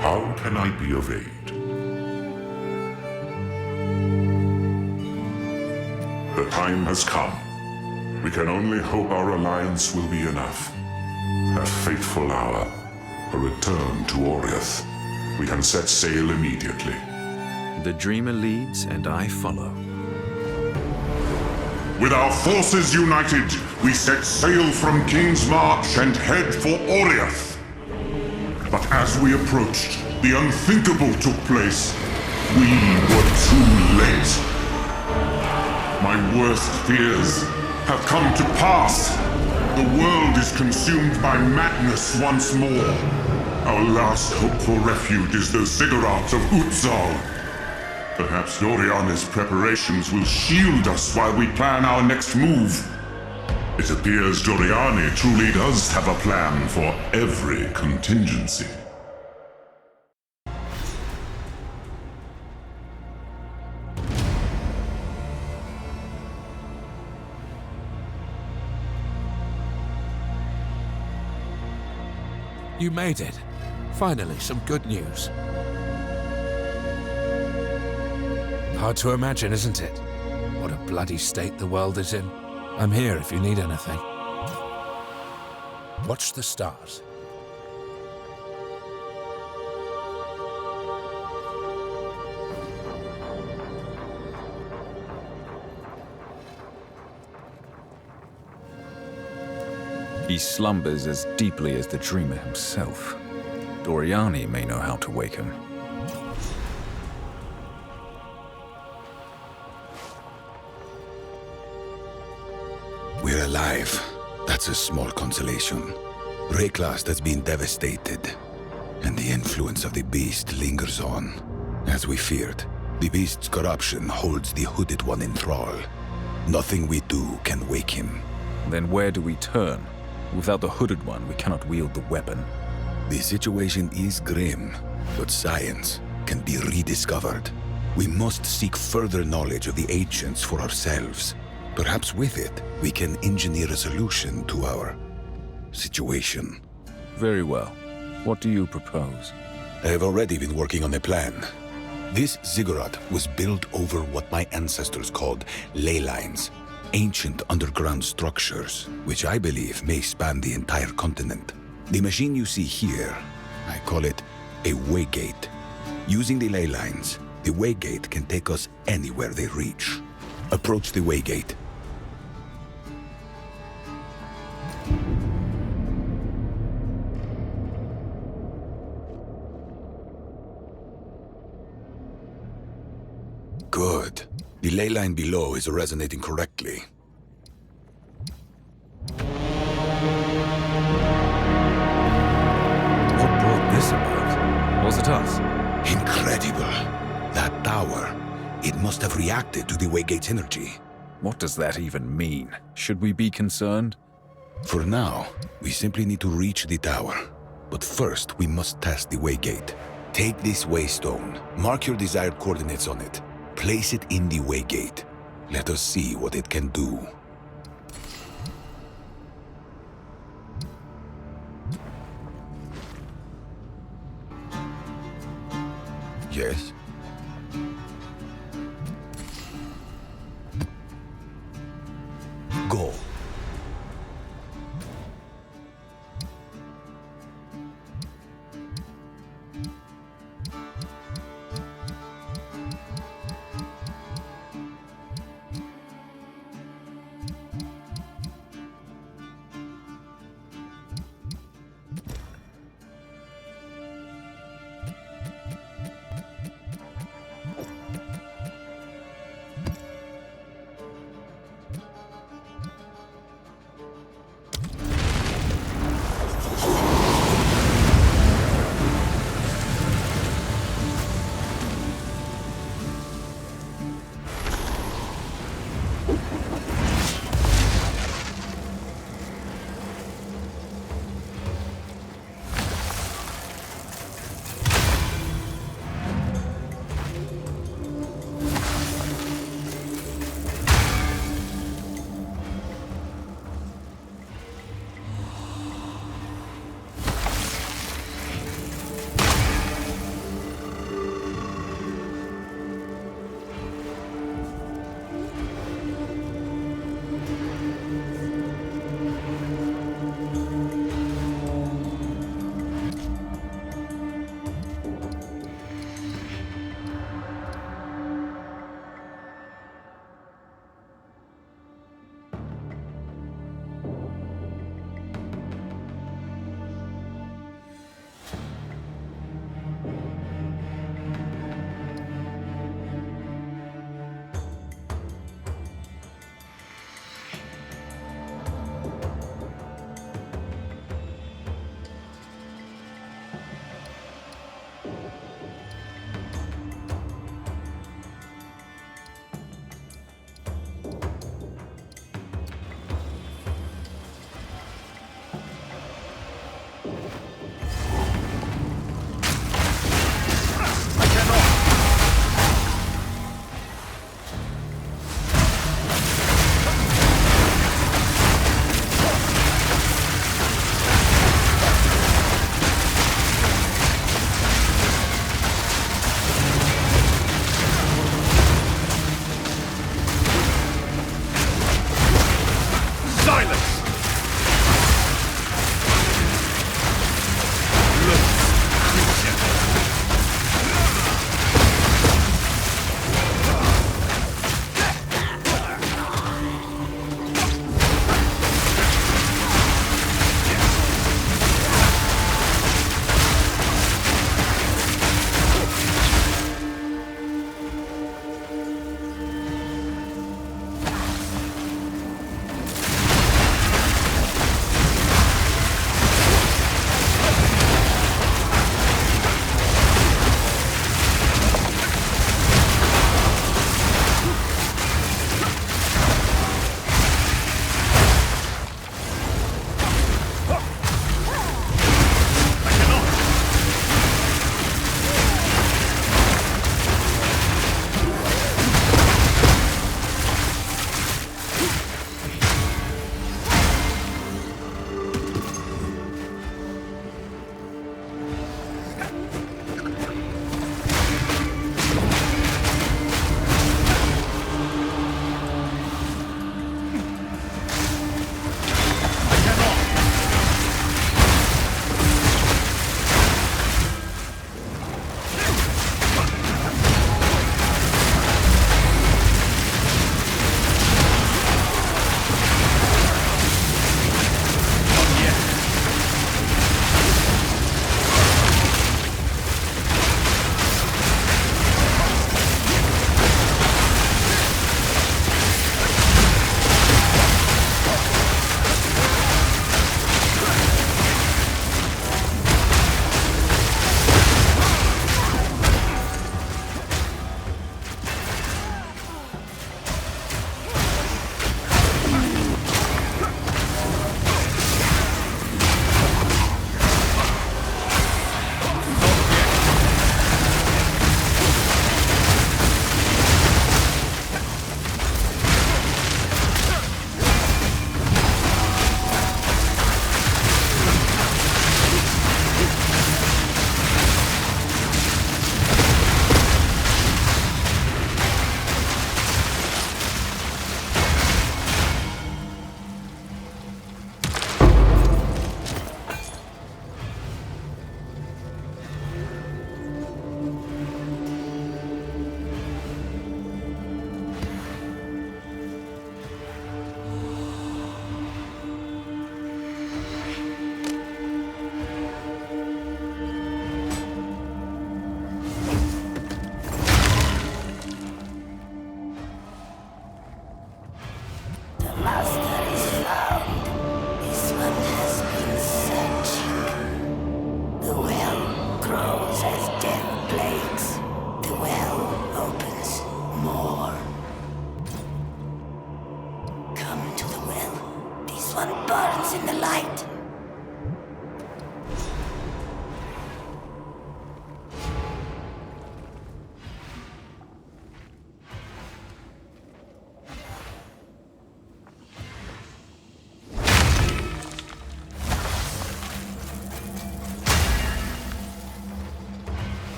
How can I be of aid? The time has come. We can only hope our alliance will be enough. That fateful hour, a return to Oriath. We can set sail immediately. The dreamer leads, and I follow. With our forces united, we set sail from King's March and head for Oriath. But as we approached, the unthinkable took place. We were too late. My worst fears have come to pass. The world is consumed by madness once more. Our last hope for refuge is the ziggurats of Exile. Perhaps Doriani's preparations will shield us while we plan our next move. It appears Doriani truly does have a plan for every contingency. You made it. Finally, some good news. Hard to imagine, isn't it? What a bloody state the world is in. I'm here if you need anything. Watch the stars. He slumbers as deeply as the dreamer himself. Doriani may know how to wake him. We're alive. That's a small consolation. Rayclast has been devastated, and the influence of the beast lingers on. As we feared, the beast's corruption holds the Hooded One in thrall. Nothing we do can wake him. Then where do we turn? Without the Hooded One, we cannot wield the weapon. The situation is grim, but science can be rediscovered. We must seek further knowledge of the ancients for ourselves. Perhaps with it, we can engineer a solution to our situation. Very well. What do you propose? I have already been working on a plan. This ziggurat was built over what my ancestors called ley lines, ancient underground structures, which I believe may span the entire continent. The machine you see here, I call it a waygate. Using the ley lines, the waygate can take us anywhere they reach. Approach the waygate. Good. The ley line below is resonating correctly. What brought this about? Was it us? Incredible. That tower, it must have reacted to the waygate's energy. What does that even mean? Should we be concerned? For now, we simply need to reach the tower. But first, we must test the waygate. Take this waystone, mark your desired coordinates on it, place it in the waygate. Let us see what it can do. Yes? Go.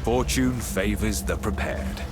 Fortune favors the prepared.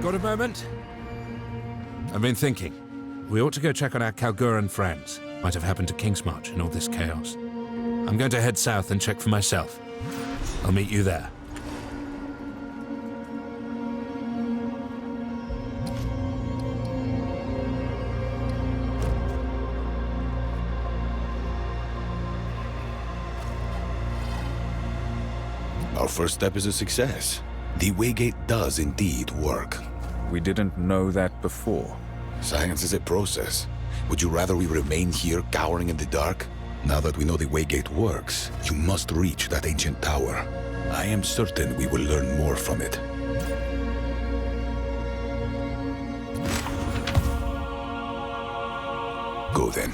Got a moment? I've been thinking. We ought to go check on our Kalguran friends. Might have happened to Kingsmarch in all this chaos. I'm going to head south and check for myself. I'll meet you there. Our first step is a success. The Waygate does indeed work. We didn't know that before. Science is a process. Would you rather we remain here cowering in the dark? Now that we know the Waygate works, you must reach that ancient tower. I am certain we will learn more from it. Go then.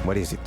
What is it?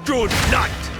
Good night!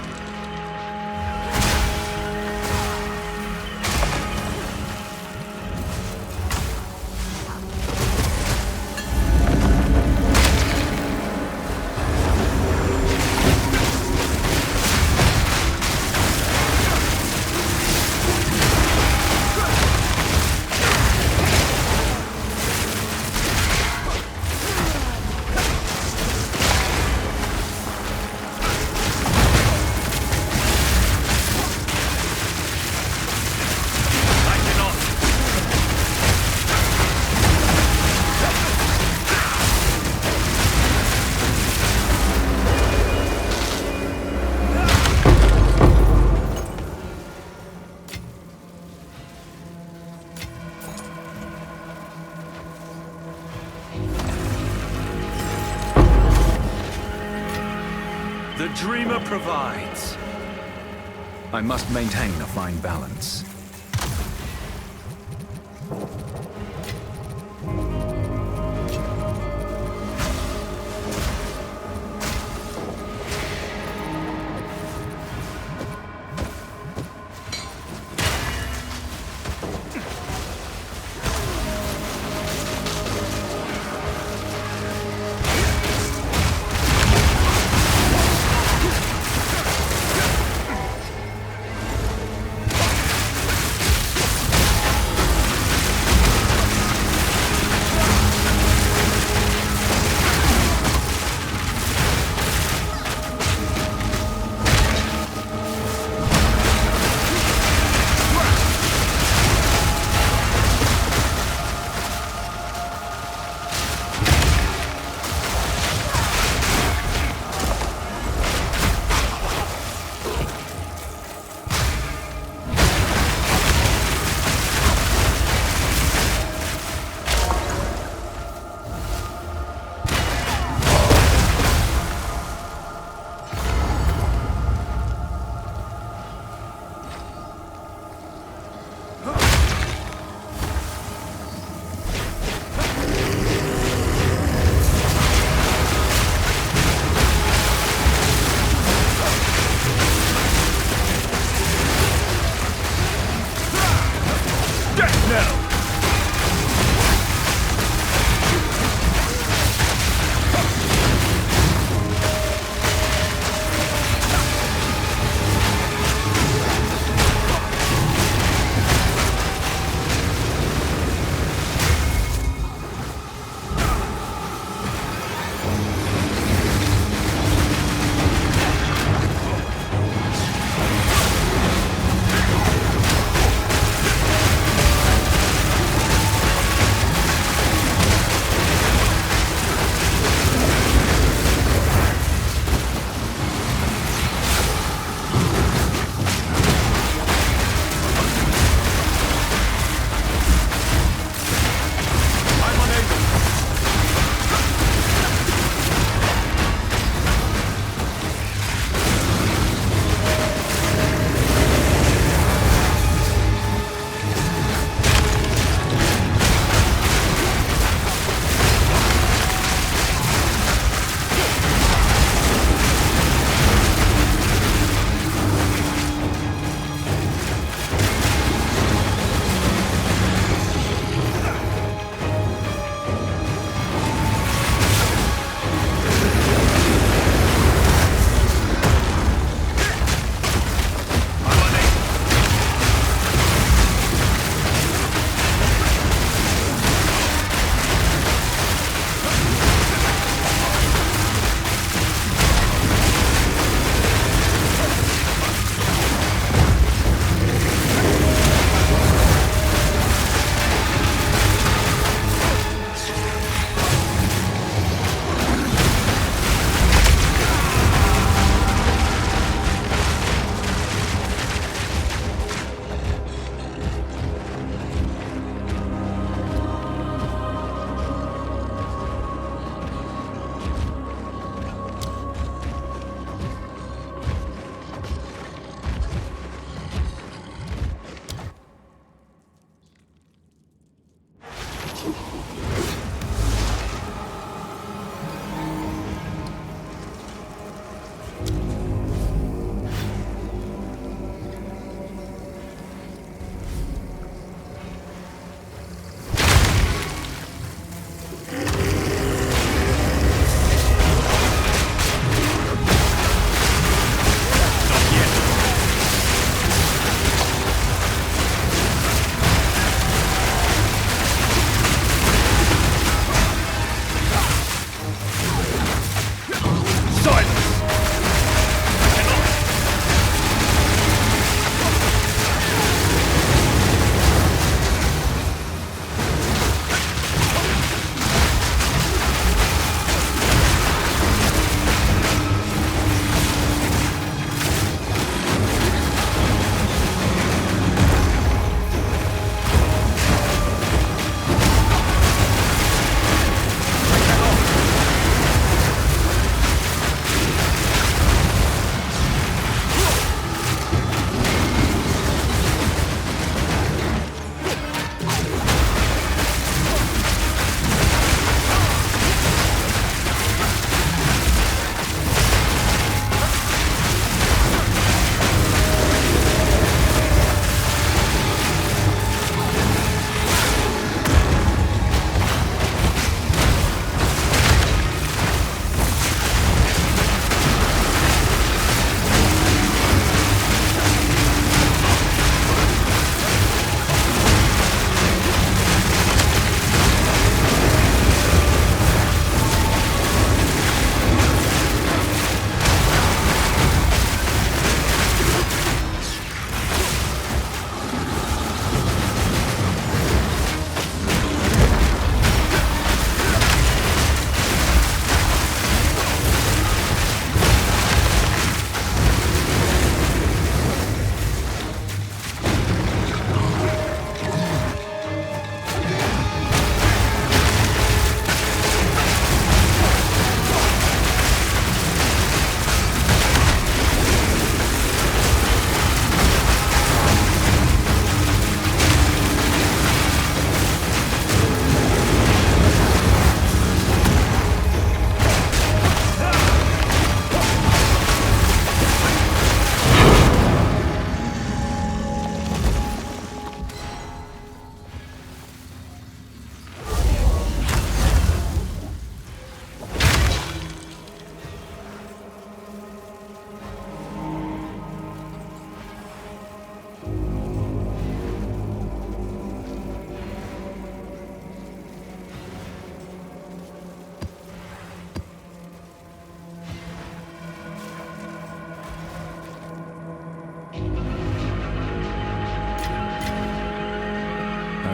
The dreamer provides. I must maintain a fine balance.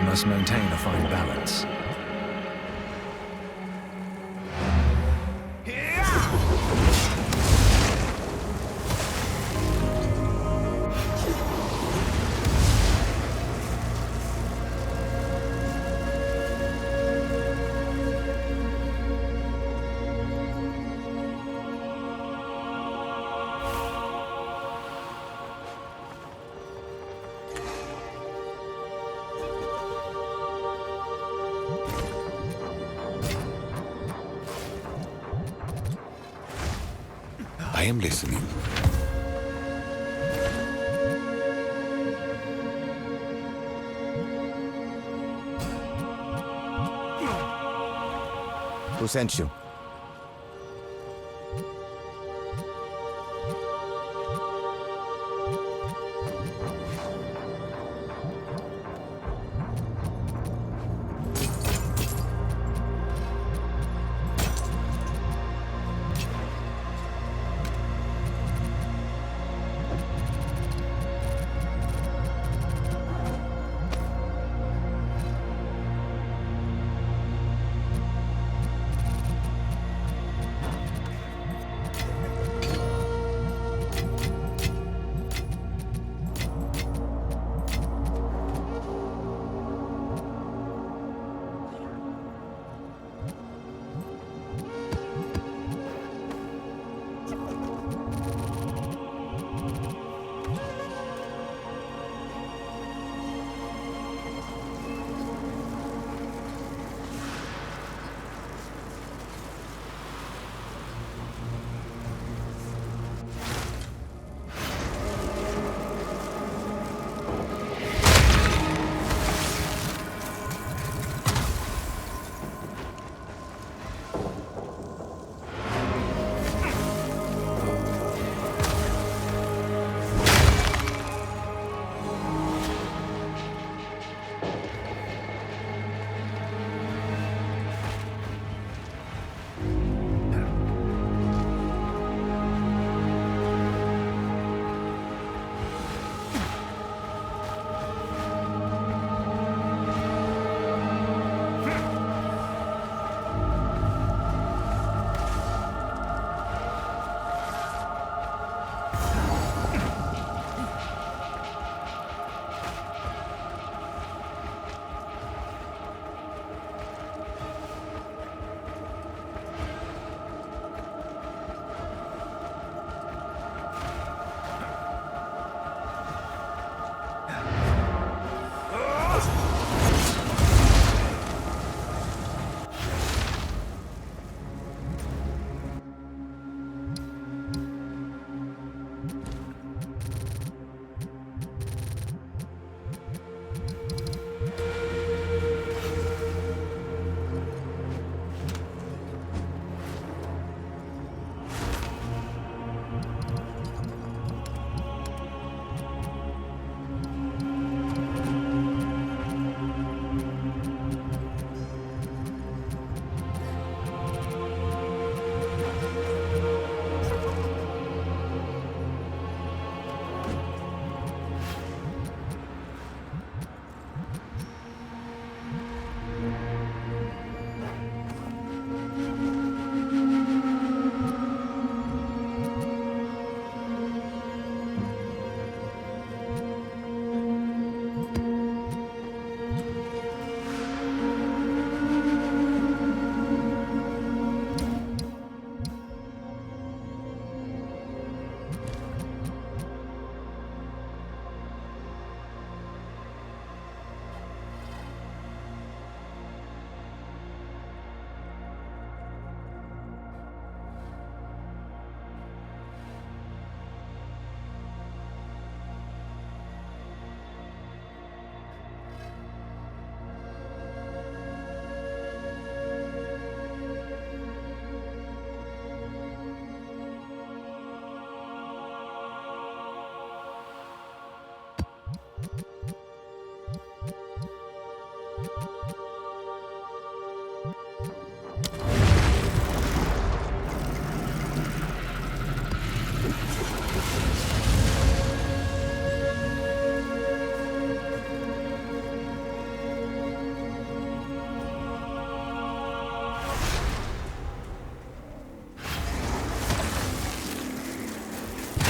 must maintain a fine balance. I am listening. Who sent you?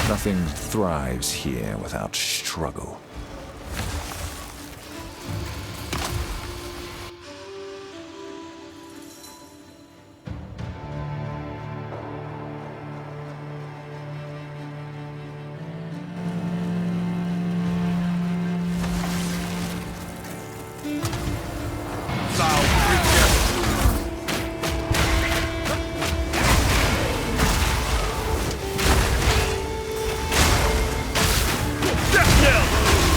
Nothing thrives here without struggle. Death knell!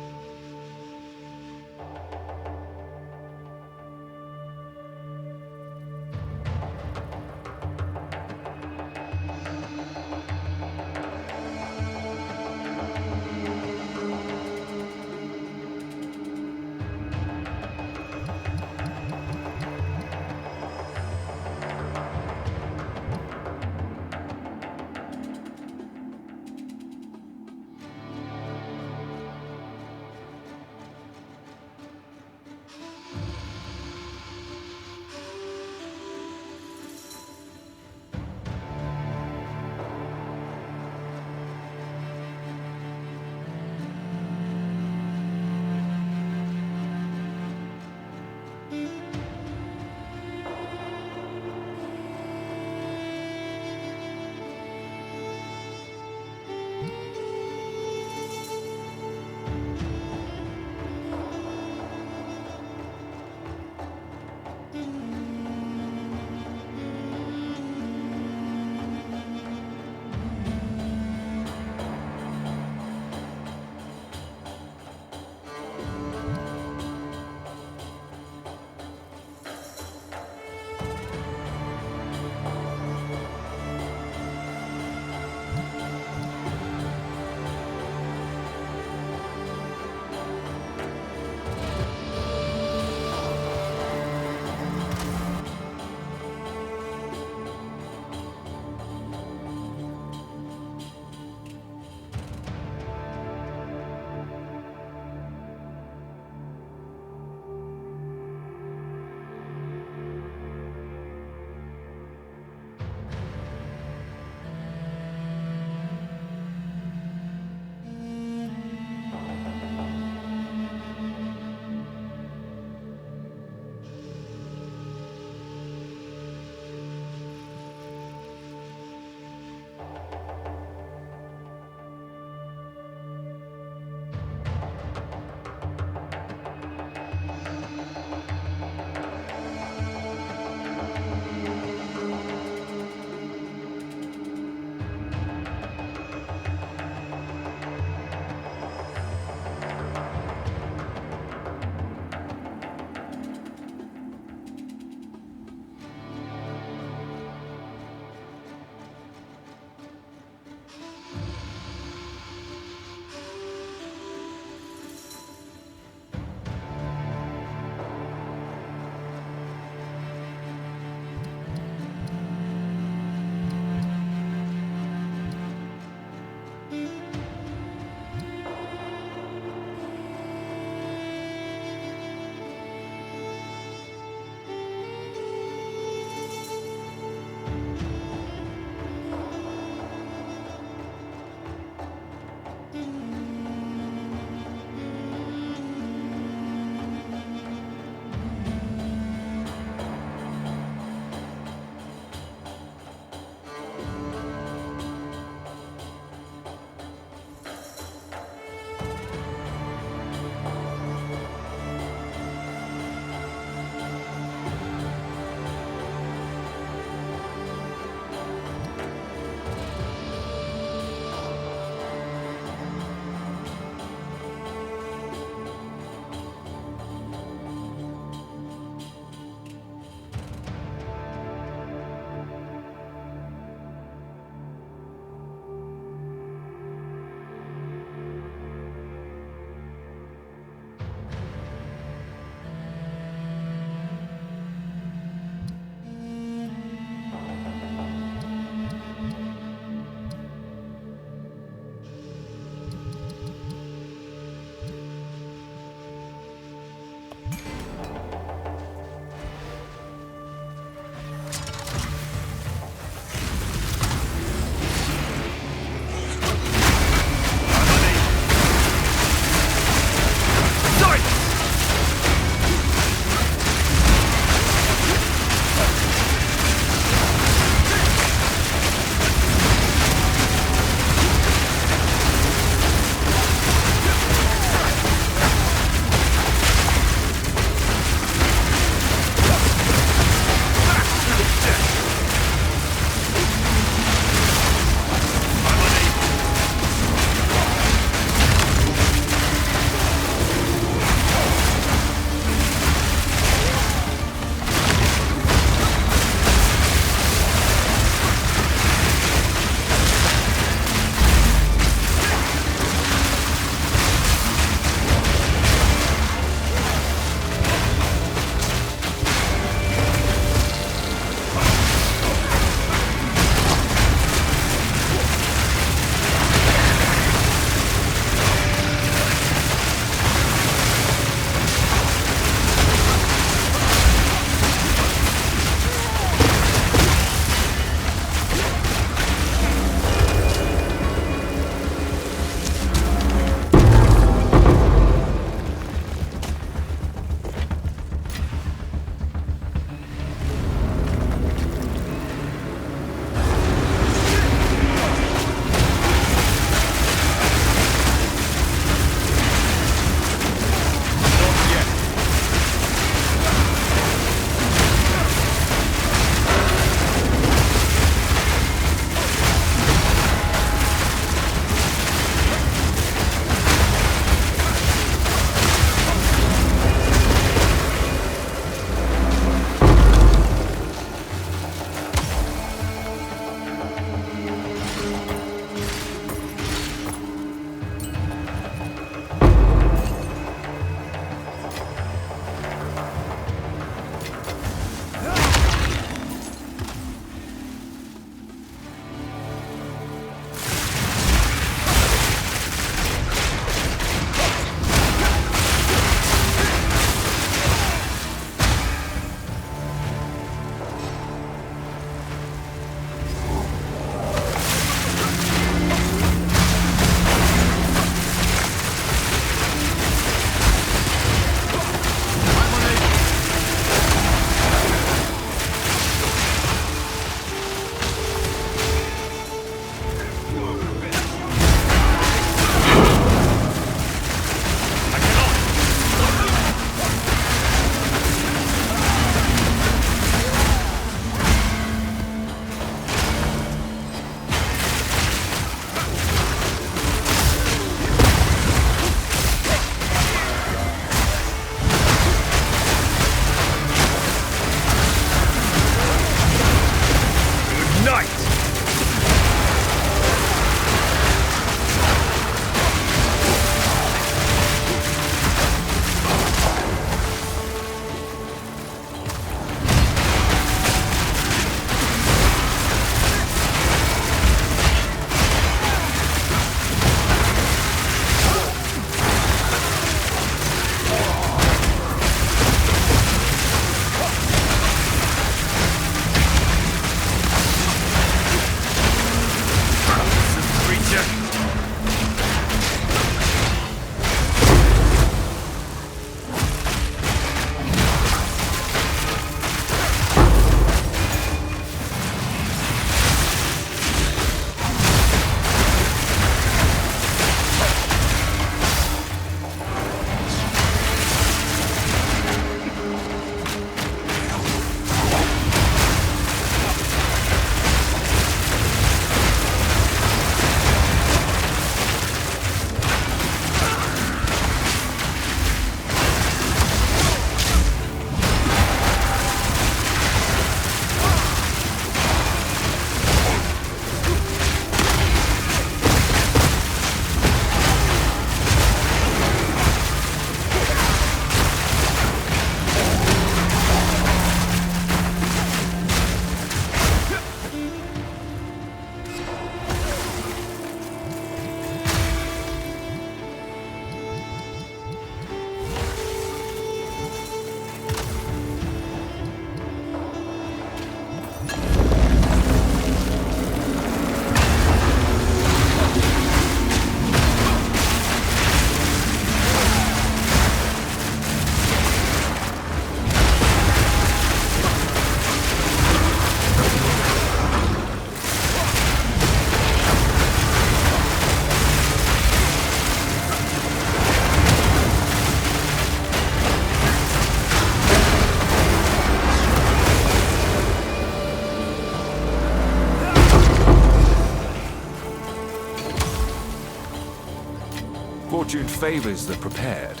Fortune favors the prepared.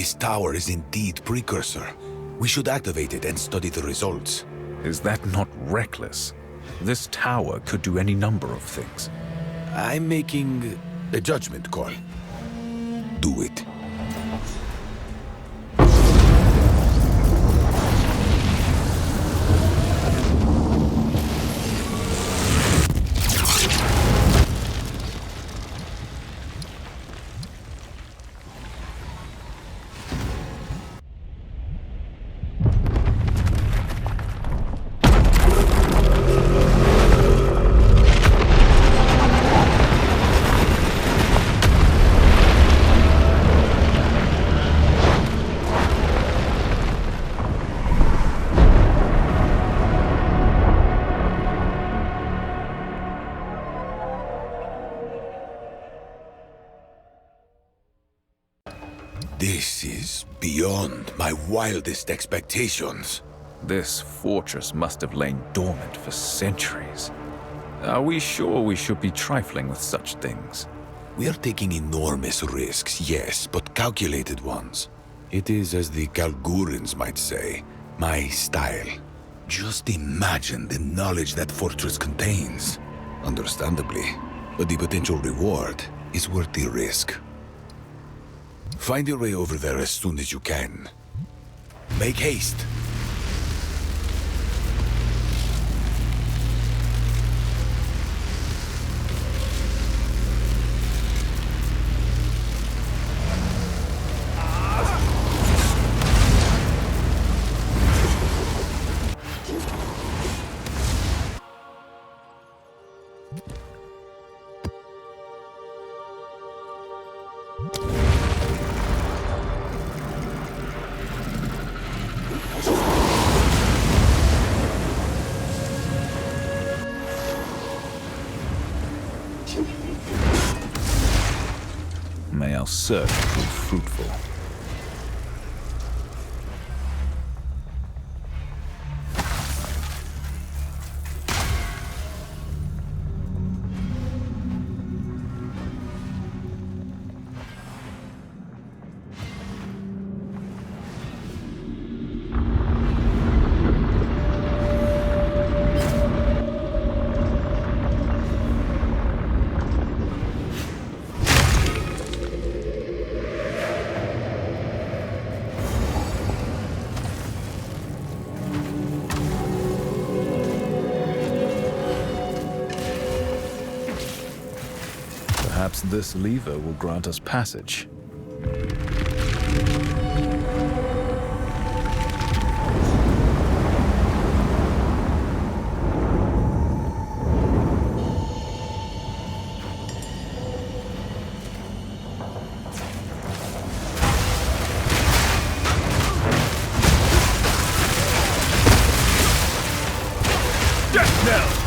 this tower is indeed precursor. We should activate it and study the results. Is that not reckless? This tower could do any number of things. I'm making a judgment call. Do it. This is beyond my wildest expectations. This fortress must have lain dormant for centuries. Are we sure we should be trifling with such things? We are taking enormous risks, yes, but calculated ones. It is, as the Kalgurans might say, my style. Just imagine the knowledge that fortress contains. Understandably, but the potential reward is worth the risk. Find your way over there as soon as you can. Make haste. May our search prove fruitful. Perhaps this lever will grant us passage. Death knell!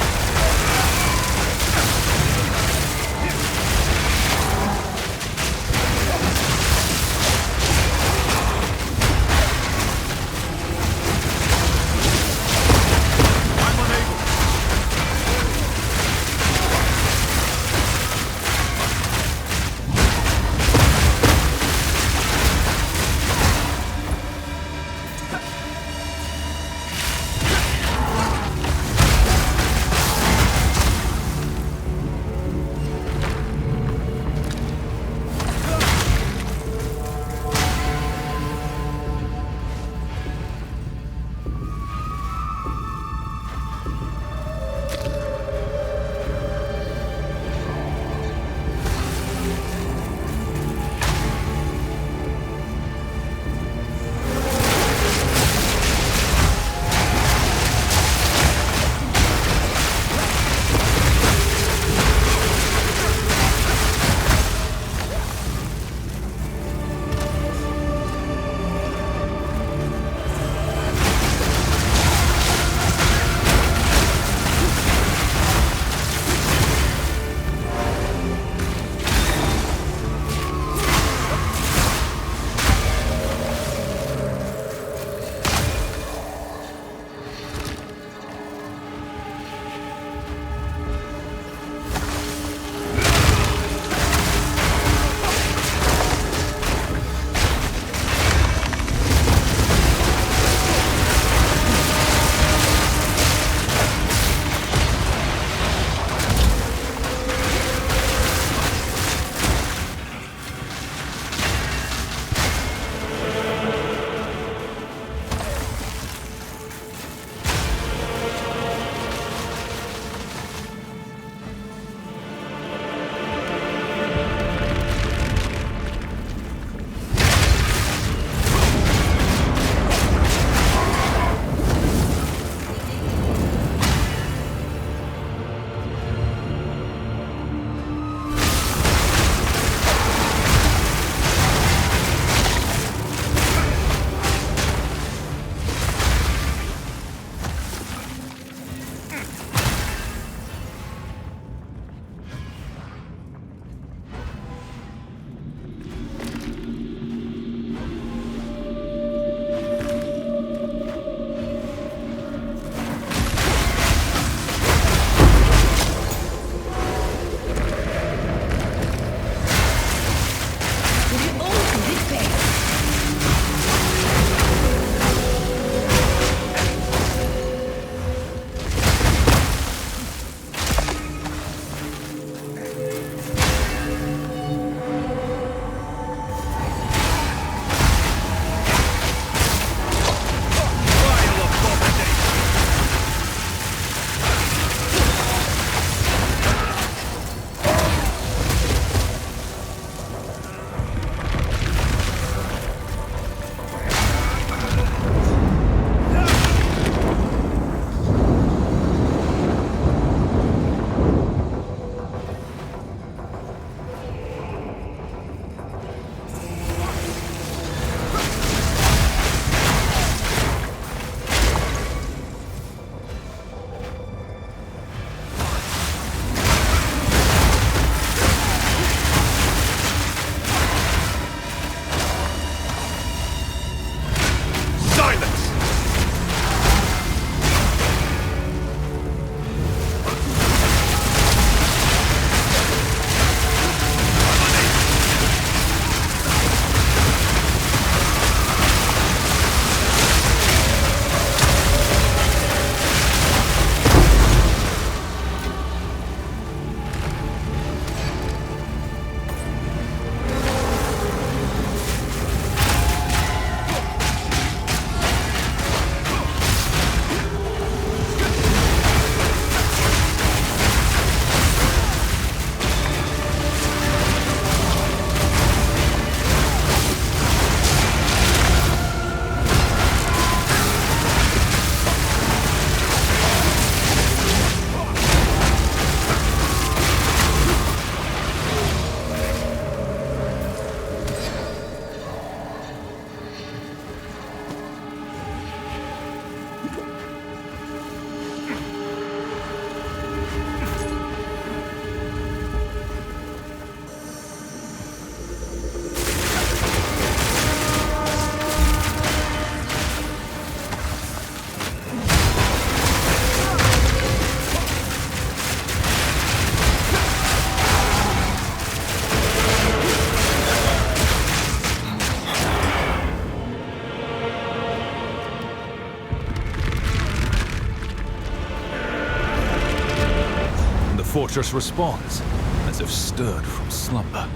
fortress responds, as if stirred from slumber.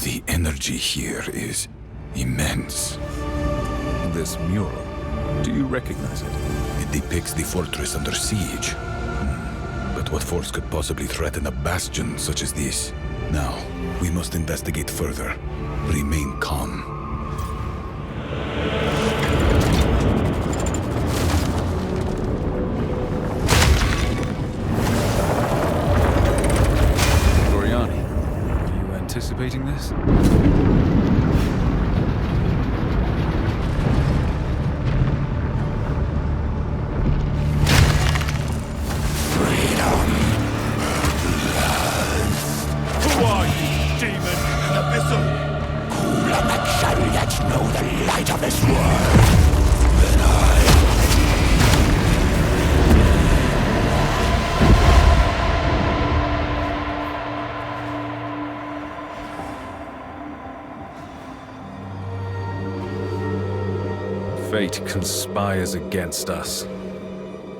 The energy here is immense. This mural, do you recognize it? It depicts the fortress under siege. But what force could possibly threaten a bastion such as this? Now, we must investigate further. Remain calm. Anticipating this? Who are you, demon? Abyssal! Kulamak shall yet know the light of this world. Then I... Fate conspires against us.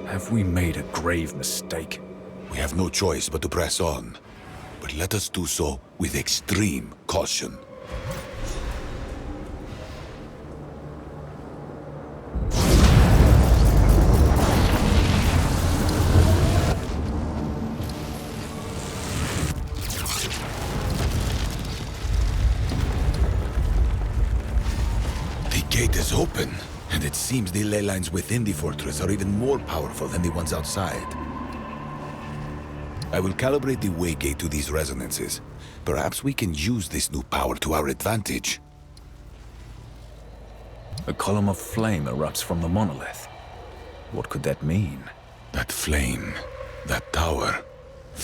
Have we made a grave mistake? We have no choice but to press on. But let us do so with extreme caution. The gate is open. And it seems the ley lines within the fortress are even more powerful than the ones outside. I will calibrate the waygate to these resonances. Perhaps we can use this new power to our advantage. A column of flame erupts from the monolith. What could that mean? That flame, that tower,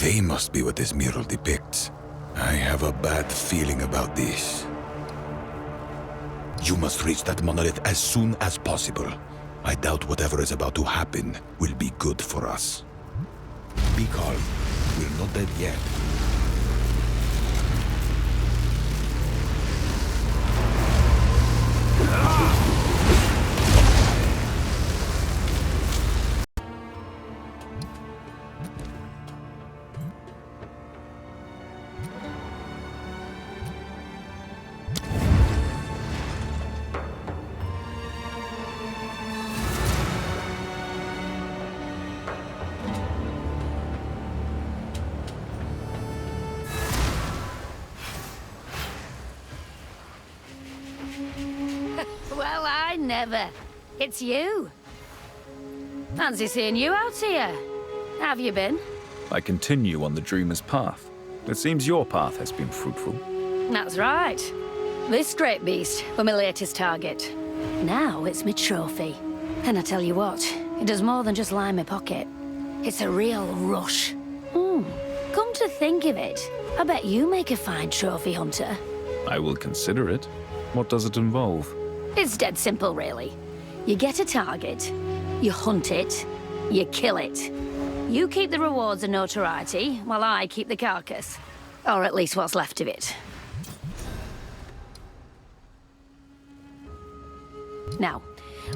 they must be what this mural depicts. I have a bad feeling about this. You must reach that monolith as soon as possible. I doubt whatever is about to happen will be good for us. Be calm. We're not dead yet. Well, I never. It's you. Fancy seeing you out here. How have you been? I continue on the dreamer's path. It seems your path has been fruitful. That's right. This great beast was my latest target. Now it's my trophy. And I tell you what, it does more than just line my pocket. It's a real rush. Come to think of it, I bet you make a fine trophy hunter. I will consider it. What does it involve? It's dead simple, really. You get a target, you hunt it, you kill it. You keep the rewards and notoriety, while I keep the carcass. Or at least what's left of it. Now,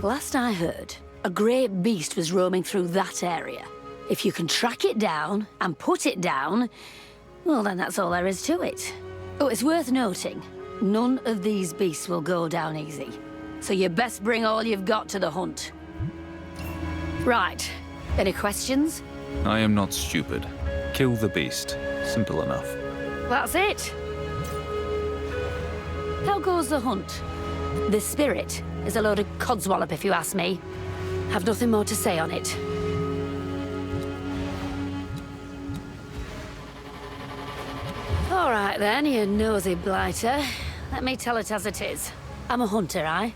last I heard, a great beast was roaming through that area. If you can track it down and put it down, well, then that's all there is to it. Oh, it's worth noting, none of these beasts will go down easy. So you best bring all you've got to the hunt. Right, any questions? I am not stupid. Kill the beast. Simple enough. That's it. How goes the hunt? The spirit is a load of codswallop, if you ask me. Have nothing more to say on it. All right then, you nosy blighter. Let me tell it as it is. I'm a hunter, I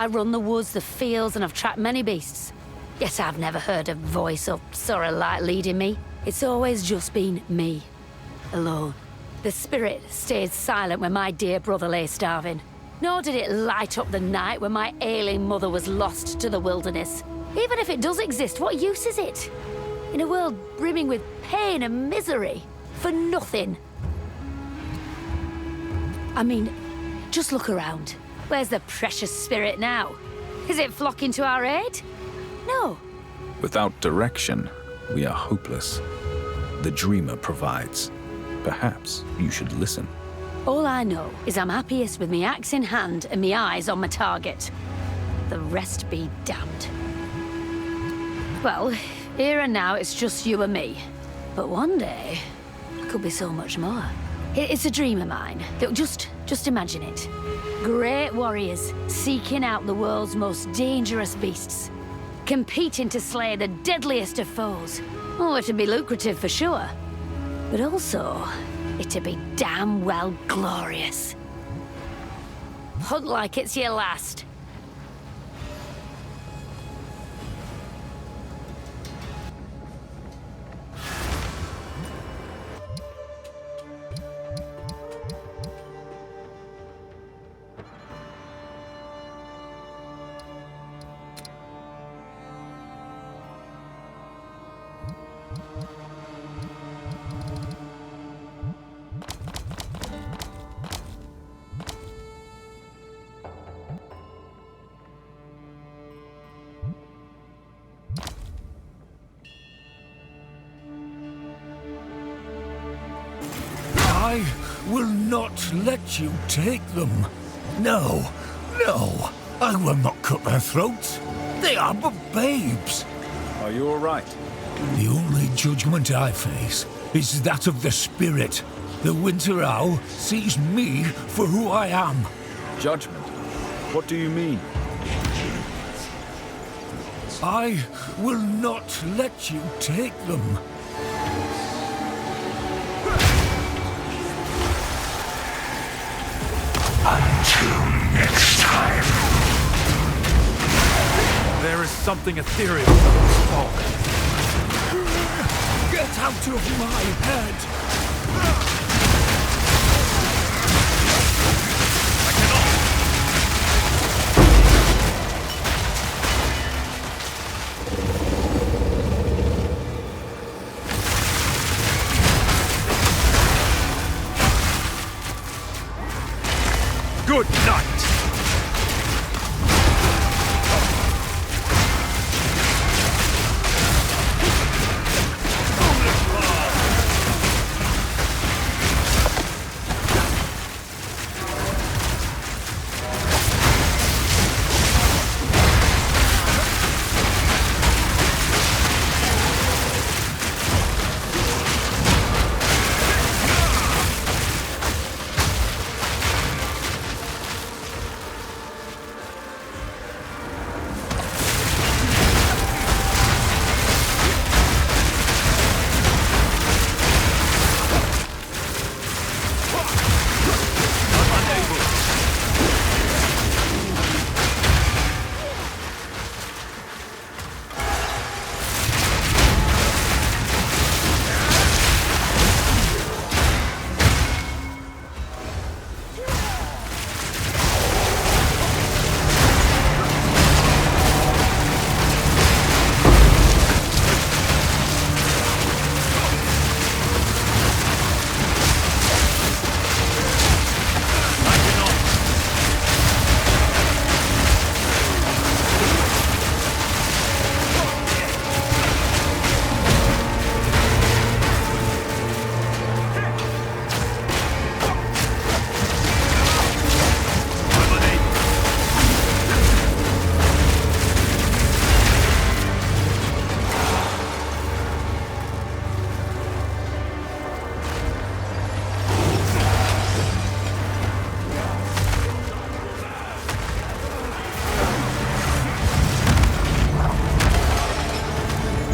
run the woods, the fields, and I've tracked many beasts. Yet I've never heard a voice or saw a light leading me. It's always just been me. Alone. The spirit stayed silent when my dear brother lay starving. Nor did it light up the night when my ailing mother was lost to the wilderness. Even if it does exist, what use is it? In a world brimming with pain and misery. For nothing. I mean, just look around. Where's the precious spirit now? Is it flocking to our aid? No. Without direction, we are hopeless. The dreamer provides. Perhaps you should listen. All I know is I'm happiest with me axe in hand and me eyes on my target. The rest be damned. Well, here and now it's just you and me. But one day, it could be so much more. It's a dream of mine. Just imagine it. Great warriors seeking out the world's most dangerous beasts. Competing to slay the deadliest of foes. Oh, it'd be lucrative for sure. But also, it'd be damn well glorious. Hunt like it's your last. I will not let you take them. No, no, I will not cut their throats. They are but babes. Are you all right? The only judgment I face is that of the spirit. The Winter Owl sees me for who I am. Judgment? What do you mean? I will not let you take them. Until next time. There is something ethereal about this fog. Get out of my head! Good night!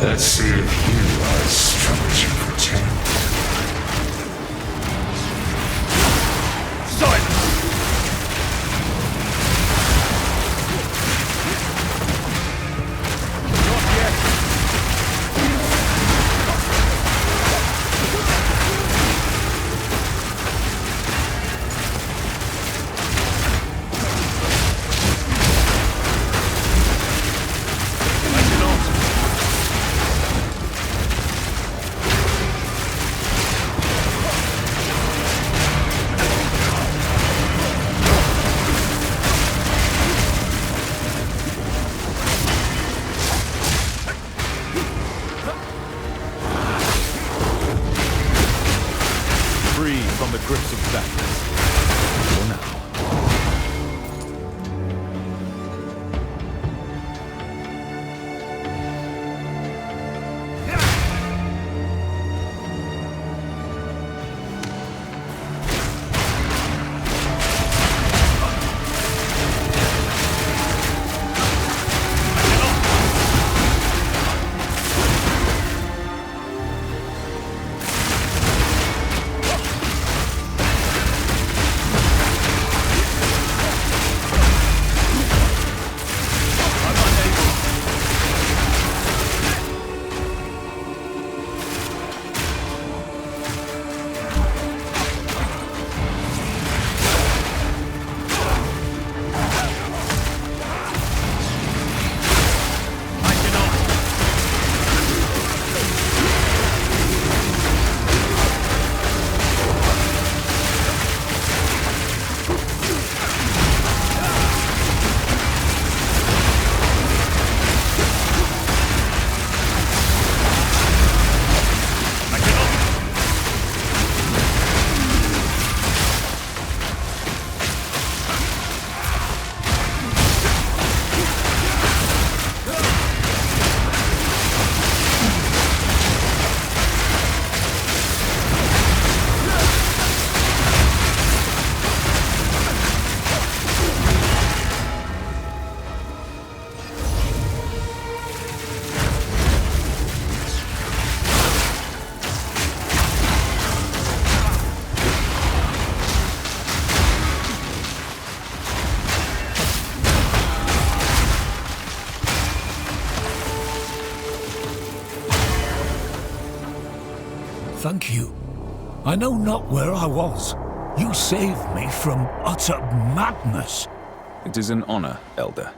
Let's see if you are as strong as you pretend. Silence! Not yet! From the grips of darkness. For now. Thank you. I know not where I was. You saved me from utter madness. It is an honor, Elder.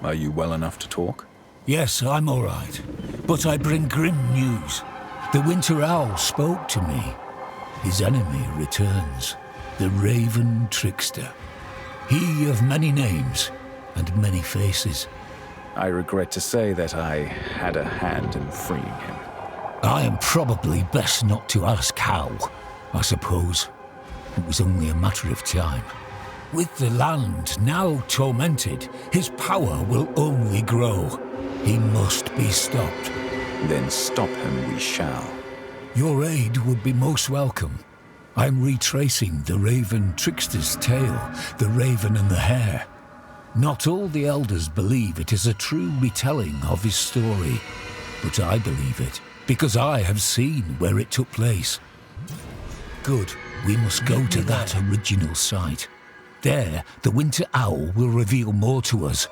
Are you well enough to talk? Yes, I'm all right. But I bring grim news. The Winter Owl spoke to me. His enemy returns. The Raven Trickster. He of many names and many faces. I regret to say that I had a hand in freeing him. I am probably best not to ask how, I suppose. It was only a matter of time. With the land now tormented, his power will only grow. He must be stopped. Then stop him we shall. Your aid would be most welcome. I'm retracing the Raven Trickster's tale, the Raven and the Hare. Not all the elders believe it is a true retelling of his story, but I believe it, because I have seen where it took place. Good, we must go to that original site. There, the Winter Owl will reveal more to us.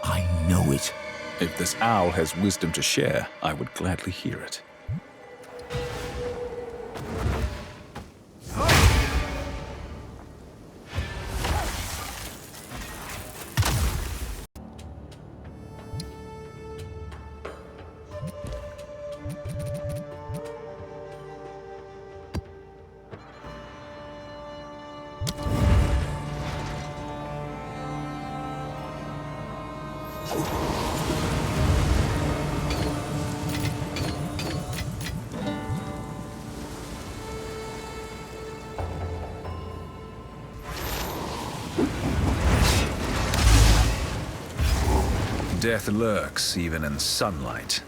I know it. If this owl has wisdom to share, I would gladly hear it. Death lurks even in sunlight.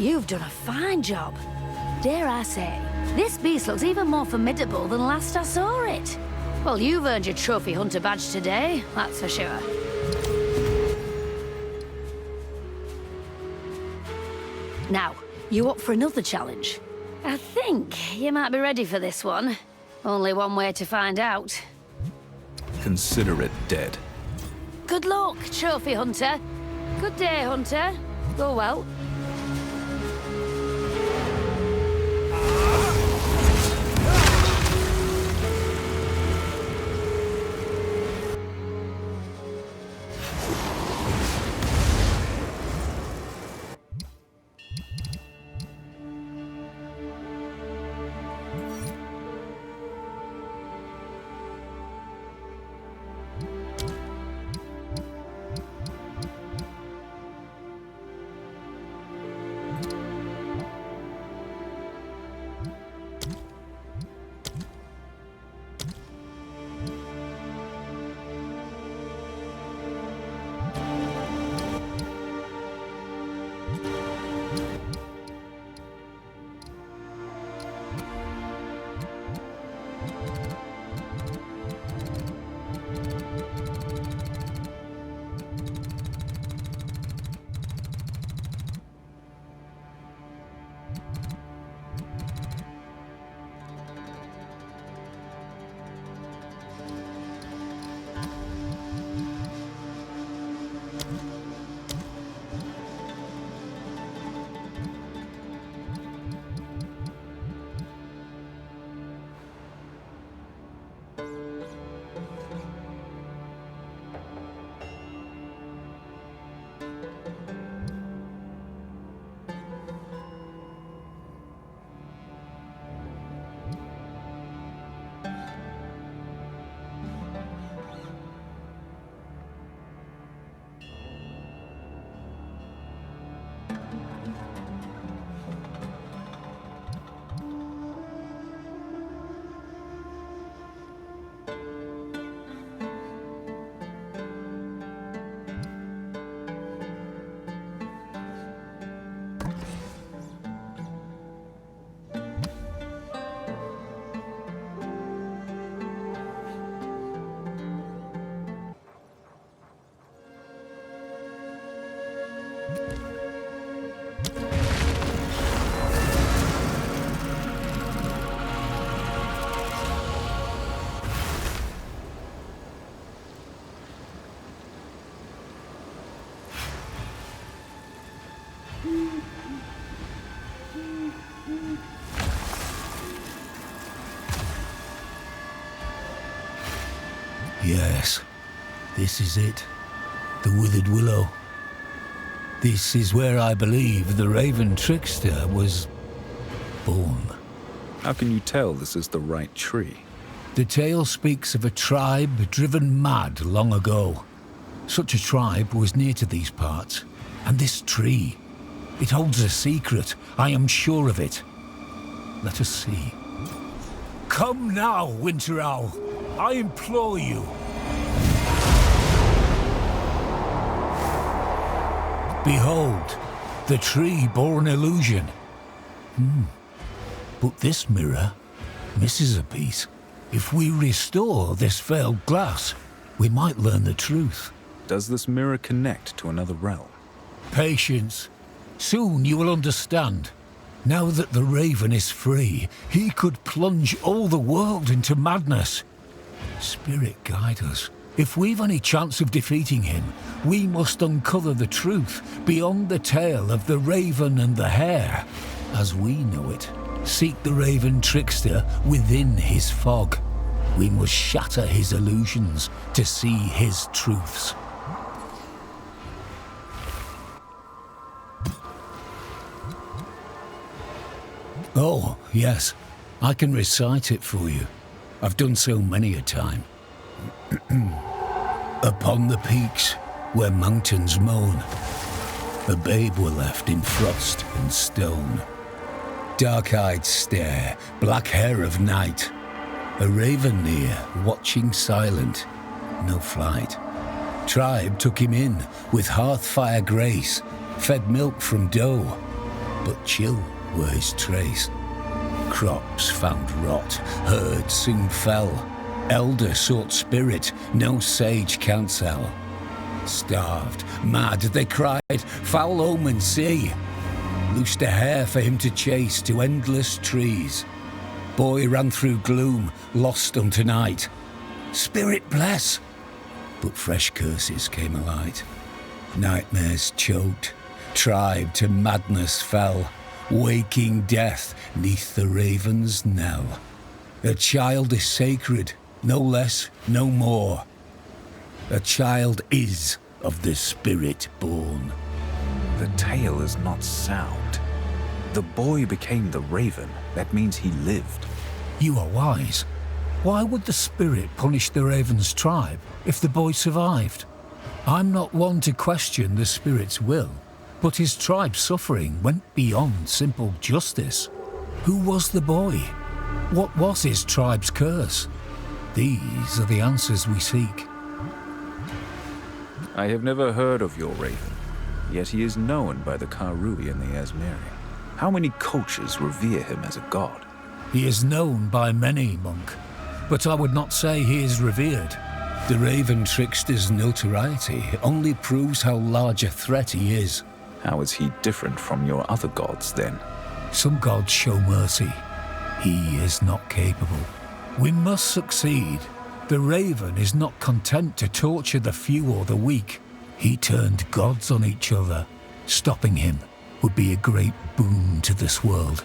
You've done a fine job. Dare I say, this beast looks even more formidable than last I saw it. Well, you've earned your trophy hunter badge today, that's for sure. Now, you up for another challenge? I think you might be ready for this one. Only one way to find out. Consider it dead. Good luck, trophy hunter. Good day, hunter. Go well. Yes, this is it. The Withered Willow. This is where I believe the Raven Trickster was born. How can you tell this is the right tree? The tale speaks of a tribe driven mad long ago. Such a tribe was near to these parts, and this tree, it holds a secret, I am sure of it. Let us see. Come now, Winter Owl, I implore you. Behold, the tree bore an illusion. But this mirror misses a piece. If we restore this veiled glass, we might learn the truth. Does this mirror connect to another realm? Patience. Soon you will understand. Now that the Raven is free, he could plunge all the world into madness. Spirit, guide us. If we've any chance of defeating him, we must uncover the truth beyond the tale of the Raven and the Hare. As we know it, seek the Raven Trickster within his fog. We must shatter his illusions to see his truths. Oh, yes. I can recite it for you. I've done so many a time. Upon the peaks where mountains moan, a babe were left in frost and stone. Dark-eyed stare, black hair of night, a raven near, watching silent, no flight. Tribe took him in with hearth-fire grace, fed milk from doe. but chill were his trace. Crops found rot, herds soon fell. Elder sought spirit, no sage counsel. Starved, mad, they cried, foul omen see. Loosed a hare for him to chase to endless trees. Boy ran through gloom, lost unto night. Spirit bless! But fresh curses came alight. Nightmares choked, tribe to madness fell, waking death neath the raven's knell. A child is sacred, no less, no more. A child is of the spirit born. The tale is not sound. The boy became the raven. That means he lived. You are wise. Why would the spirit punish the raven's tribe if the boy survived? I'm not one to question the spirit's will, but his tribe's suffering went beyond simple justice. Who was the boy? What was his tribe's curse? These are the answers we seek. I have never heard of your raven, yet he is known by the Karui and the Asmeri. How many cultures revere him as a god? He is known by many, monk, but I would not say he is revered. The raven trickster's notoriety only proves how large a threat he is. How is he different from your other gods, then? Some gods show mercy. He is not capable. We must succeed. The raven is not content to torture the few or the weak. He turned gods on each other. Stopping him would be a great boon to this world.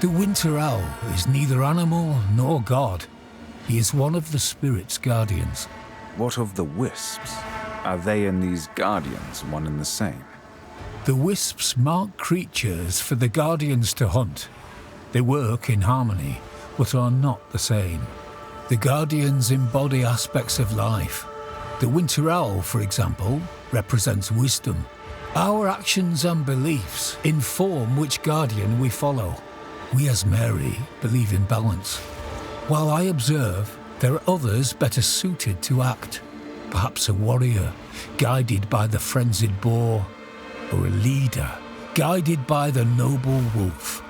The winter owl is neither animal nor god. He is one of the spirit's guardians. What of the wisps? Are they and these guardians one and the same? The wisps mark creatures for the guardians to hunt. They work in harmony, but are not the same. The guardians embody aspects of life. The winter owl, for example, represents wisdom. Our actions and beliefs inform which guardian we follow. We as Mary believe in balance. While I observe, there are others better suited to act. Perhaps a warrior, guided by the frenzied boar, or a leader, guided by the noble wolf.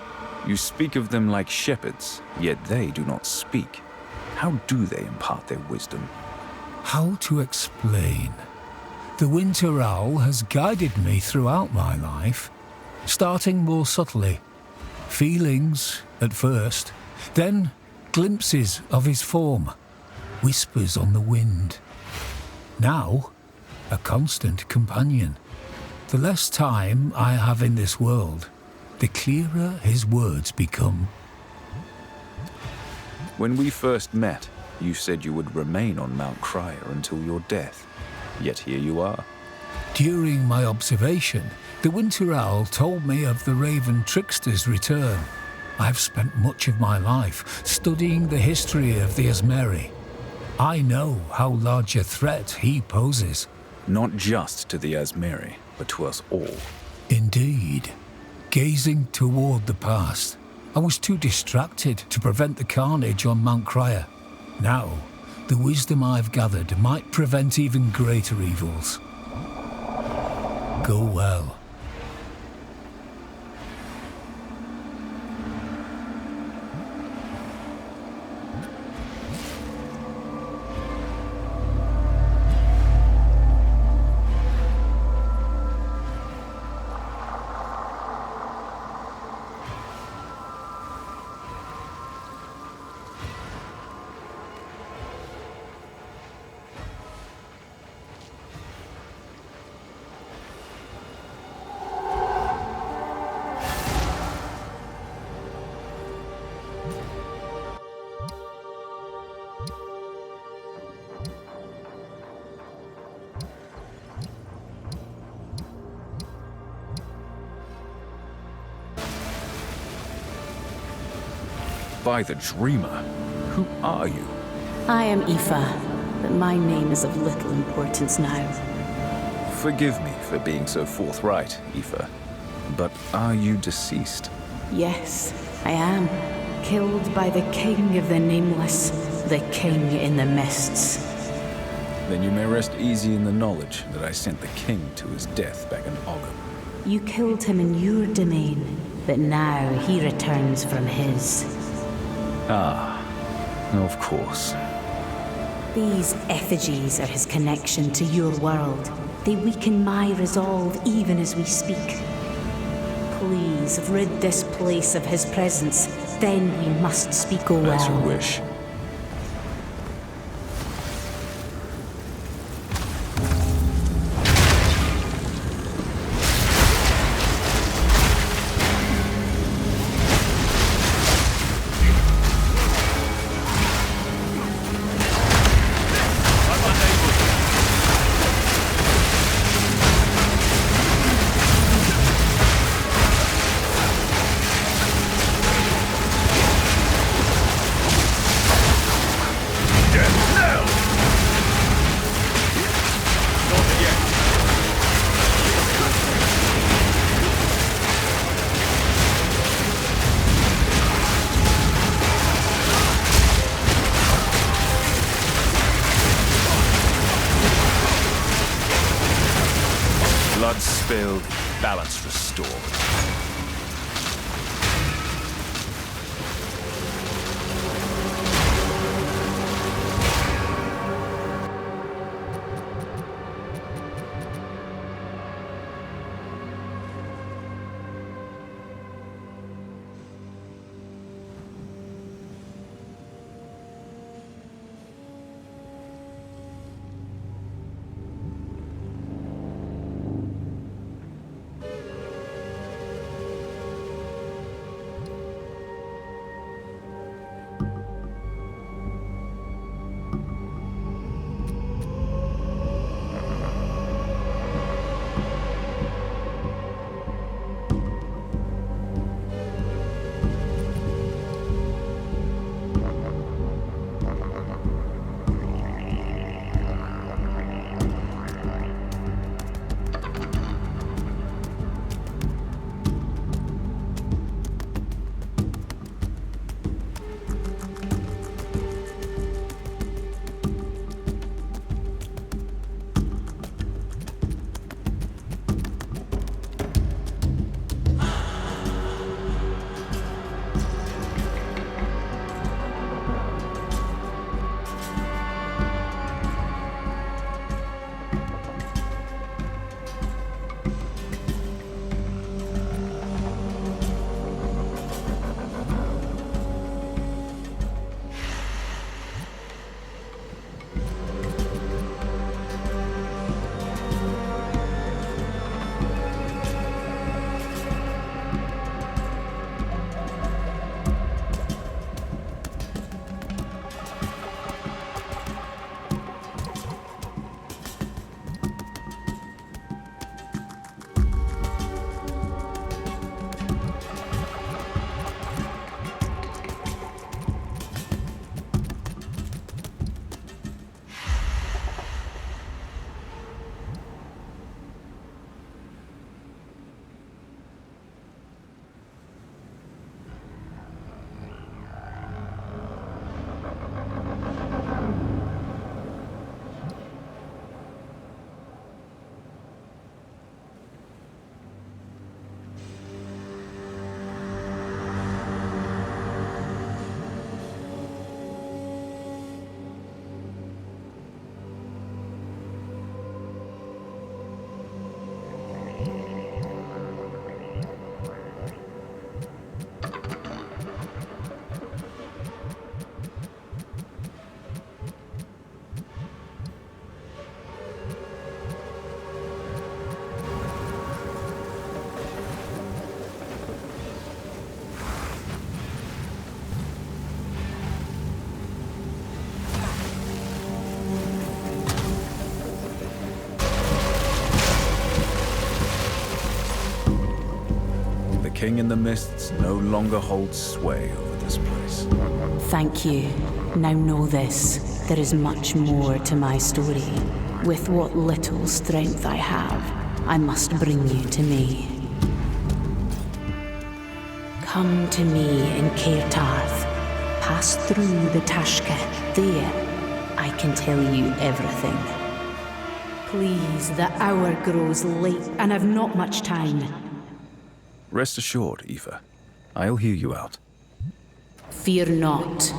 You speak of them like shepherds, yet they do not speak. How do they impart their wisdom? How to explain? The winter owl has guided me throughout my life, starting more subtly. Feelings at first, then glimpses of his form, whispers on the wind. Now, a constant companion. The less time I have in this world, the clearer his words become. When we first met, you said you would remain on Mount Crier until your death. Yet here you are. During my observation, the winter owl told me of the raven trickster's return. I've spent much of my life studying the history of the Asmeri. I know how large a threat he poses. Not just to the Asmeri, but to us all. Indeed. Gazing toward the past, I was too distracted to prevent the carnage on Mount Crier. Now, the wisdom I've gathered might prevent even greater evils. Go well. By the Dreamer, who are you? I am Aoife, but my name is of little importance now. Forgive me for being so forthright, Aoife, but are you deceased? Yes, I am. Killed by the King of the Nameless, the King in the Mists. Then you may rest easy in the knowledge that I sent the king to his death back in Ogham. You killed him in your domain, but now he returns from his. Ah, of course. These effigies are his connection to your world. They weaken my resolve even as we speak. Please rid this place of his presence, then we must speak well. As you wish. Blood spilled, balance restored. King in the Mists no longer holds sway over this place. Thank you. Now know this. There is much more to my story. With what little strength I have, I must bring you to me. Come to me in Caer Tarth. Pass through the Tashka. There, I can tell you everything. Please, the hour grows late, and I've not much time. Rest assured, Eva. I'll hear you out. Fear not.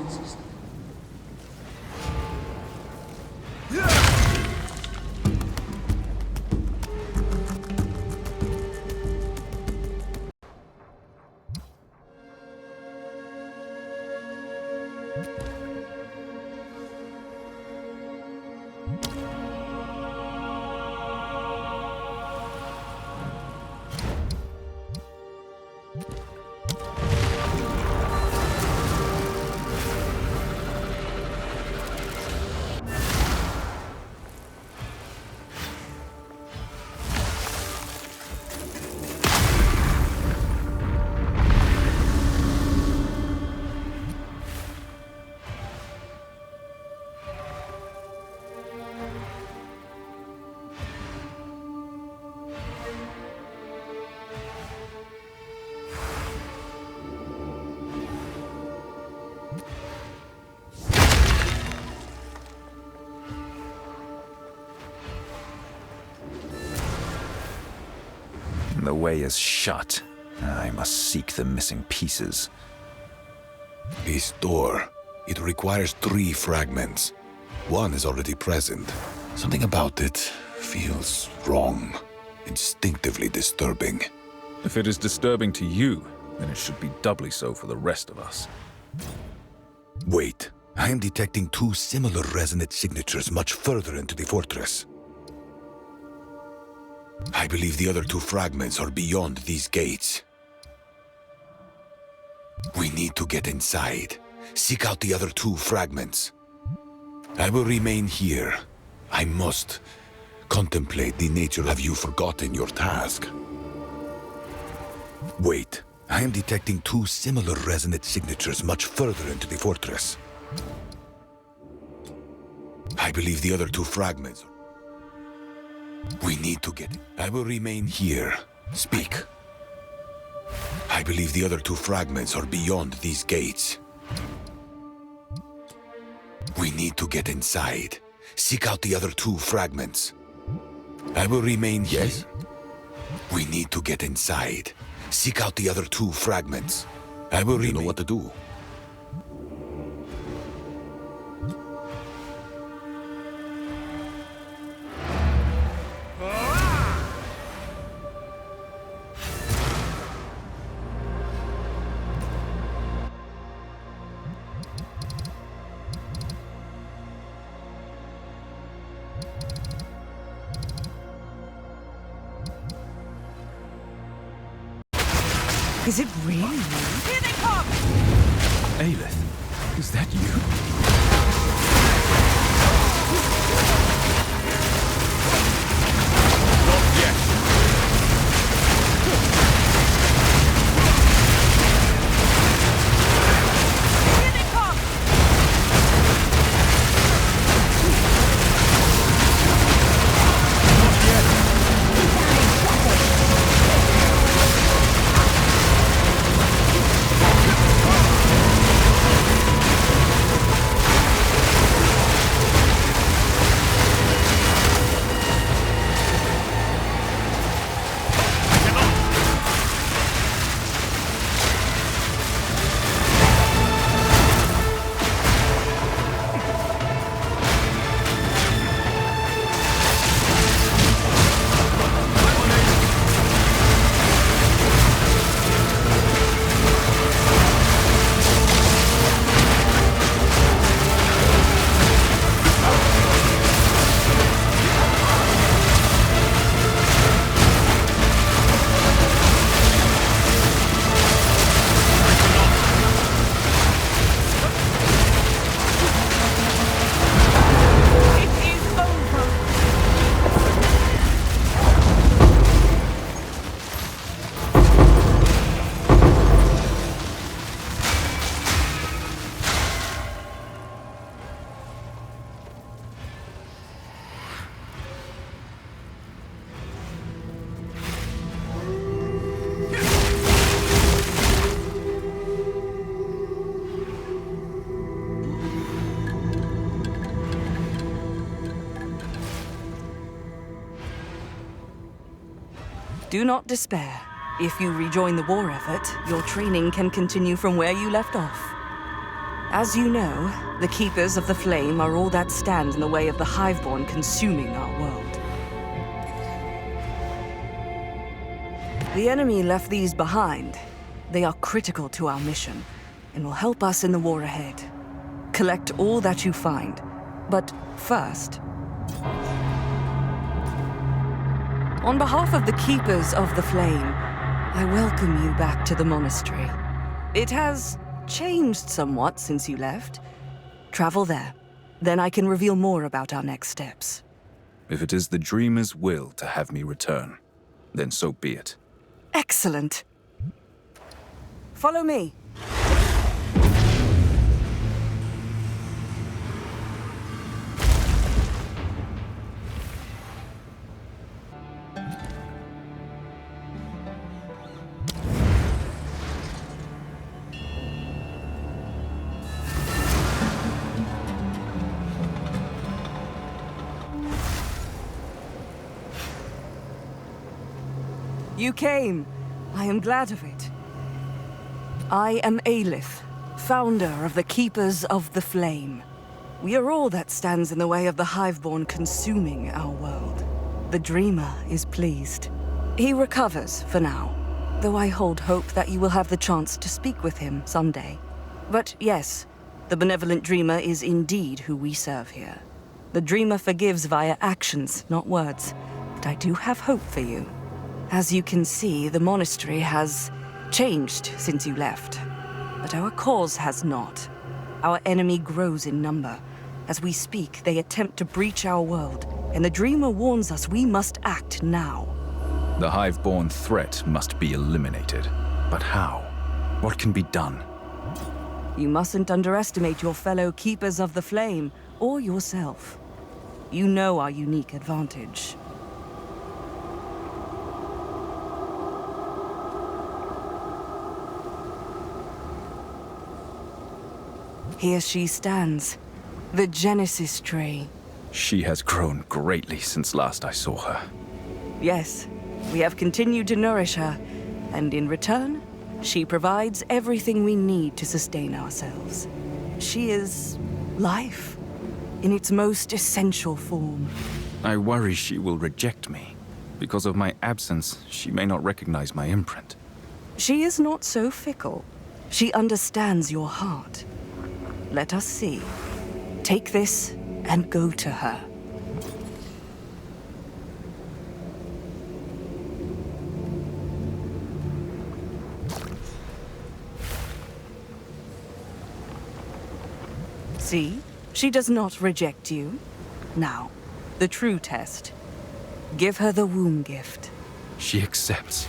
The way is shut. I must seek the missing pieces. This door, it requires 3 fragments. One is already present. Something about it feels wrong, instinctively disturbing. If it is disturbing to you, then it should be doubly so for the rest of us. Wait, I am detecting 2 similar resonant signatures much further into the fortress. I believe the other 2 fragments are beyond these gates. We need to get inside. Seek out the other 2 fragments. I will remain here. I must contemplate the nature. Have you forgotten your task? Wait, I am detecting 2 similar resonant signatures much further into the fortress. I believe the other 2 fragments. We need to get... I will remain here. Speak. I believe the other 2 fragments are beyond these gates. We need to get inside. Seek out the other 2 fragments. I will remain here. Yes? We need to get inside. Seek out the other 2 fragments. I will remain... You know what to do. Is it really you? Here they come! Aelith, is that you? Not yet! Here they come! Not yet! Do not despair. If you rejoin the war effort, your training can continue from where you left off. As you know, the Keepers of the Flame are all that stand in the way of the Hiveborn consuming our world. The enemy left these behind. They are critical to our mission, and will help us in the war ahead. Collect all that you find. But first, on behalf of the Keepers of the Flame, I welcome you back to the monastery. It has changed somewhat since you left. Travel there. Then I can reveal more about our next steps. If it is the Dreamer's will to have me return, then so be it. Excellent. Follow me. You came. I am glad of it. I am Aelith, founder of the Keepers of the Flame. We are all that stands in the way of the Hiveborn consuming our world. The Dreamer is pleased. He recovers for now, though I hold hope that you will have the chance to speak with him someday. But yes, the benevolent Dreamer is indeed who we serve here. The Dreamer forgives via actions, not words, but I do have hope for you. As you can see, the monastery has changed since you left. But our cause has not. Our enemy grows in number. As we speak, they attempt to breach our world, and the Dreamer warns us we must act now. The Hiveborn threat must be eliminated. But how? What can be done? You mustn't underestimate your fellow Keepers of the Flame, or yourself. You know our unique advantage. Here she stands, the Genesis tree. She has grown greatly since last I saw her. Yes, we have continued to nourish her, and in return, she provides everything we need to sustain ourselves. She is life, in its most essential form. I worry she will reject me. Because of my absence, she may not recognize my imprint. She is not so fickle. She understands your heart. Let us see. Take this and go to her. See? She does not reject you. Now, the true test. Give her the womb gift. She accepts.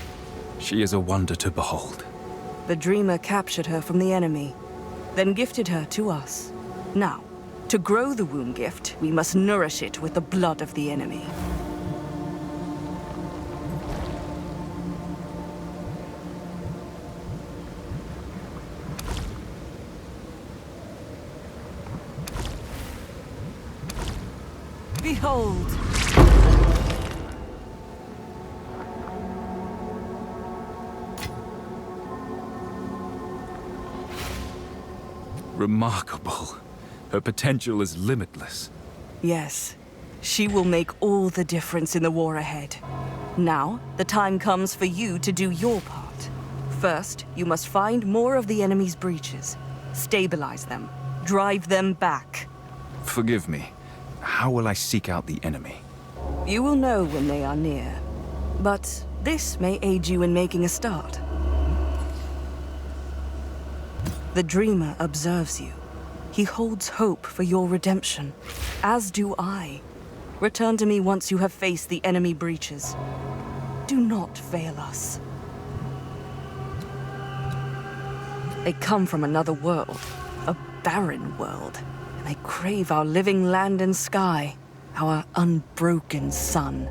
She is a wonder to behold. The Dreamer captured her from the enemy, then gifted her to us. Now, to grow the womb gift, we must nourish it with the blood of the enemy. Behold! Remarkable. Her potential is limitless. Yes. She will make all the difference in the war ahead. Now, the time comes for you to do your part. First, you must find more of the enemy's breaches. Stabilize them. Drive them back. Forgive me. How will I seek out the enemy? You will know when they are near. But this may aid you in making a start. The Dreamer observes you. He holds hope for your redemption, as do I. Return to me once you have faced the enemy breaches. Do not fail us. They come from another world, a barren world, and they crave our living land and sky, our unbroken sun.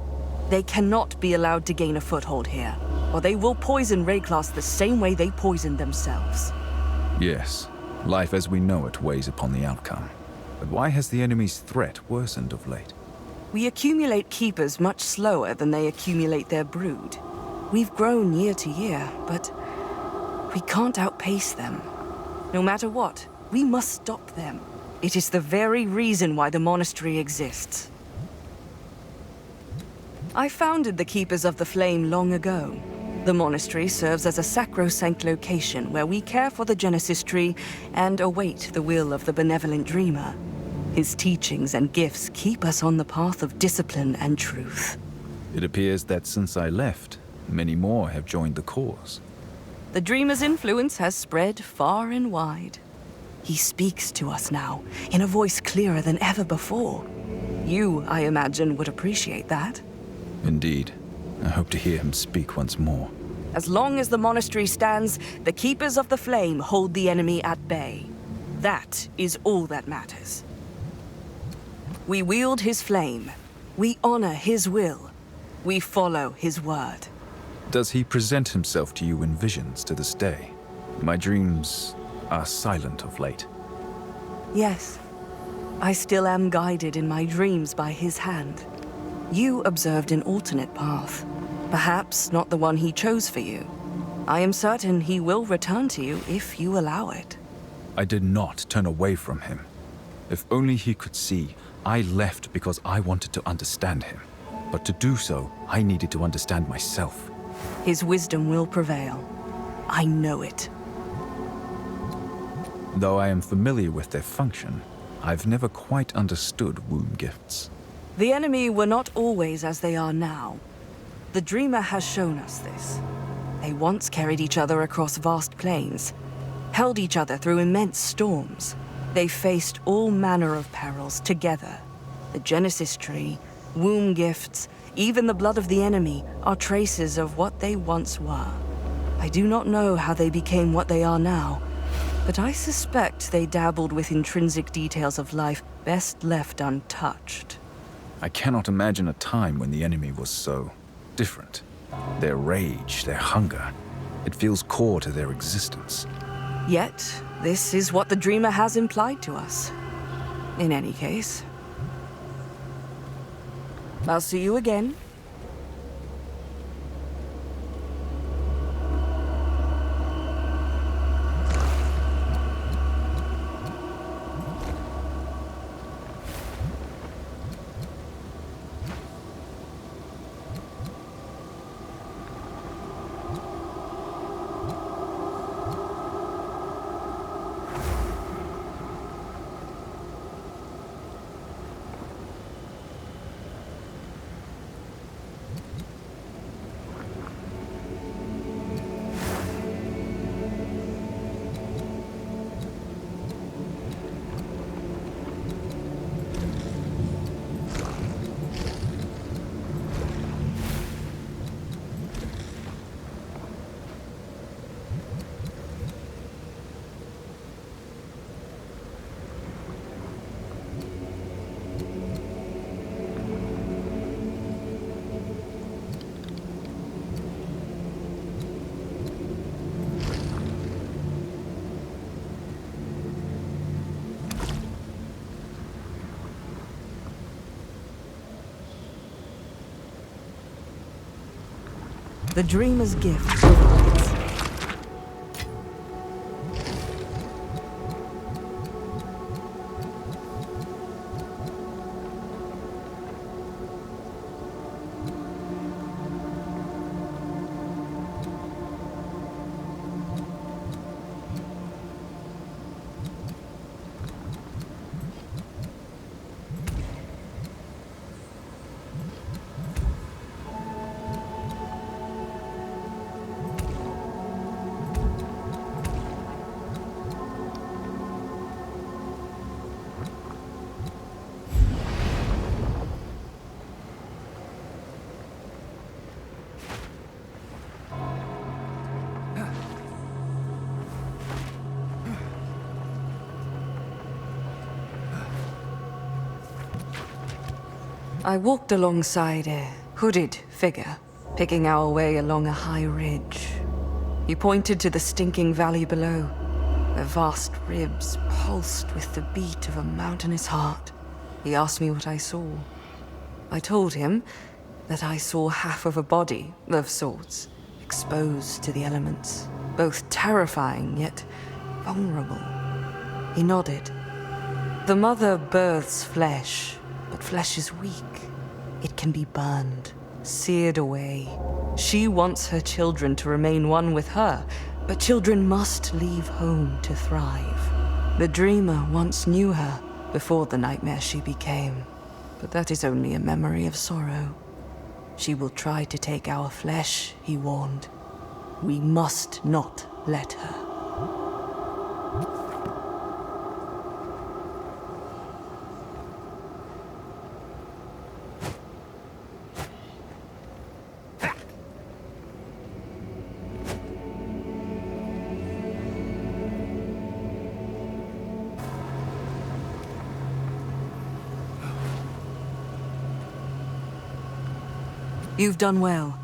They cannot be allowed to gain a foothold here, or they will poison Rayclass the same way they poisoned themselves. Yes, life as we know it weighs upon the outcome. But why has the enemy's threat worsened of late? We accumulate keepers much slower than they accumulate their brood. We've grown year to year, but we can't outpace them. No matter what, we must stop them. It is the very reason why the monastery exists. I founded the Keepers of the Flame long ago. The monastery serves as a sacrosanct location where we care for the Genesis tree and await the will of the benevolent dreamer. His teachings and gifts keep us on the path of discipline and truth. It appears that since I left, many more have joined the cause. The dreamer's influence has spread far and wide. He speaks to us now, in a voice clearer than ever before. You, I imagine, would appreciate that. Indeed. I hope to hear him speak once more. As long as the monastery stands, the Keepers of the Flame hold the enemy at bay. That is all that matters. We wield his flame. We honor his will. We follow his word. Does he present himself to you in visions to this day? My dreams are silent of late. Yes. I still am guided in my dreams by his hand. You observed an alternate path. Perhaps not the one he chose for you. I am certain he will return to you if you allow it. I did not turn away from him. If only he could see, I left because I wanted to understand him. But to do so, I needed to understand myself. His wisdom will prevail. I know it. Though I am familiar with their function, I've never quite understood womb gifts. The enemy were not always as they are now. The Dreamer has shown us this. They once carried each other across vast plains, held each other through immense storms. They faced all manner of perils together. The Genesis tree, womb gifts, even the blood of the enemy are traces of what they once were. I do not know how they became what they are now, but I suspect they dabbled with intrinsic details of life best left untouched. I cannot imagine a time when the enemy was so different. Their rage, their hunger, it feels core to their existence. Yet, this is what the Dreamer has implied to us. In any case, I'll see you again. The Dreamer's gift provides. I walked alongside a hooded figure, picking our way along a high ridge. He pointed to the stinking valley below. Their vast ribs pulsed with the beat of a mountainous heart. He asked me what I saw. I told him that I saw half of a body of sorts, exposed to the elements, both terrifying yet vulnerable. He nodded. The mother births flesh, but flesh is weak. It can be burned, seared away. She wants her children to remain one with her, but children must leave home to thrive. The dreamer once knew her before the nightmare she became, but that is only a memory of sorrow. She will try to take our flesh, he warned. We must not let her. You've done well.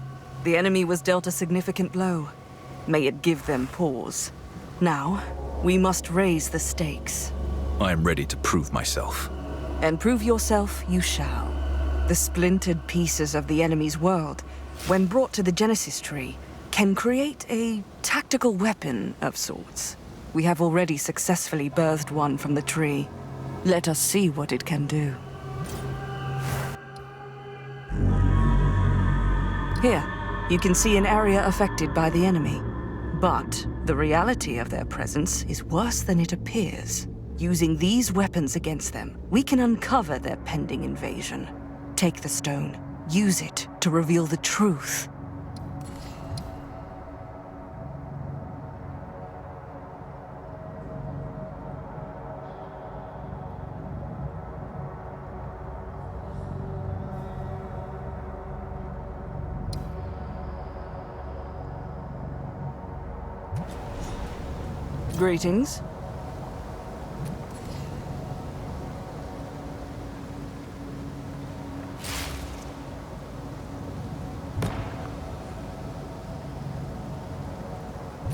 The enemy was dealt a significant blow. May it give them pause. Now, we must raise the stakes. I am ready to prove myself. And prove yourself you shall. The splintered pieces of the enemy's world, when brought to the Genesis tree, can create a tactical weapon of sorts. We have already successfully birthed one from the tree. Let us see what it can do. Here, you can see an area affected by the enemy. But the reality of their presence is worse than it appears. Using these weapons against them, we can uncover their pending invasion. Take the stone. Use it to reveal the truth. Greetings.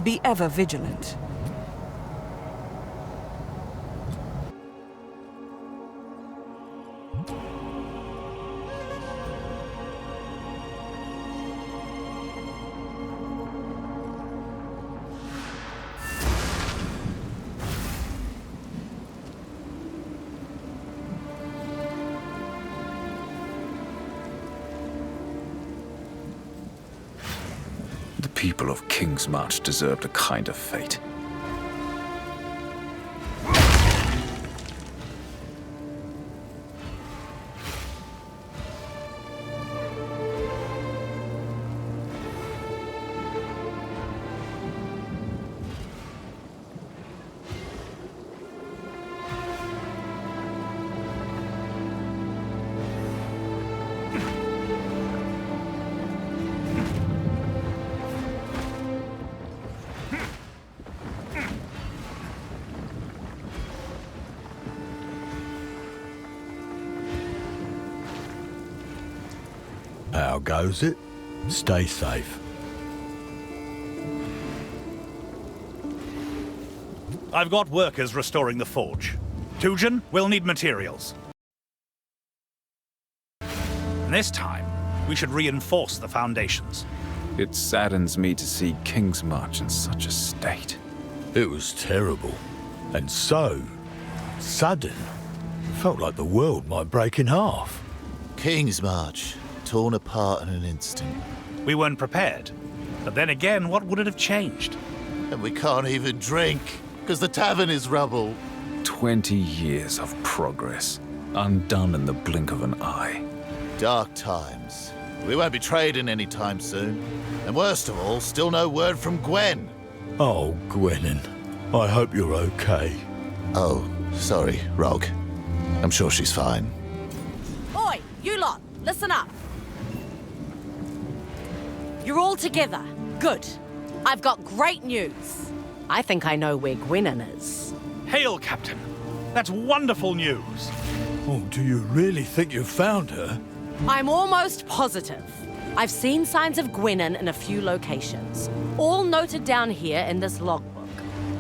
Be ever vigilant. The people of King's March deserved a kinder fate. How goes it? Stay safe. I've got workers restoring the forge. Tujen, we'll need materials. And this time, we should reinforce the foundations. It saddens me to see King's March in such a state. It was terrible. And so sudden. Felt like the world might break in half. King's March, torn apart in an instant. We weren't prepared. But then again, what would it have changed? And we can't even drink, because the tavern is rubble. 20 years of progress, undone in the blink of an eye. Dark times. We won't be trading anytime soon. And worst of all, still no word from Gwen. Oh, Gwenin. I hope you're okay. Oh, sorry, Rog. I'm sure she's fine. Oi, you lot, listen up. You're all together. Good. I've got great news. I think I know where Gwynin is. Hail, Captain. That's wonderful news. Oh, do you really think you've found her? I'm almost positive. I've seen signs of Gwynin in a few locations, all noted down here in this logbook.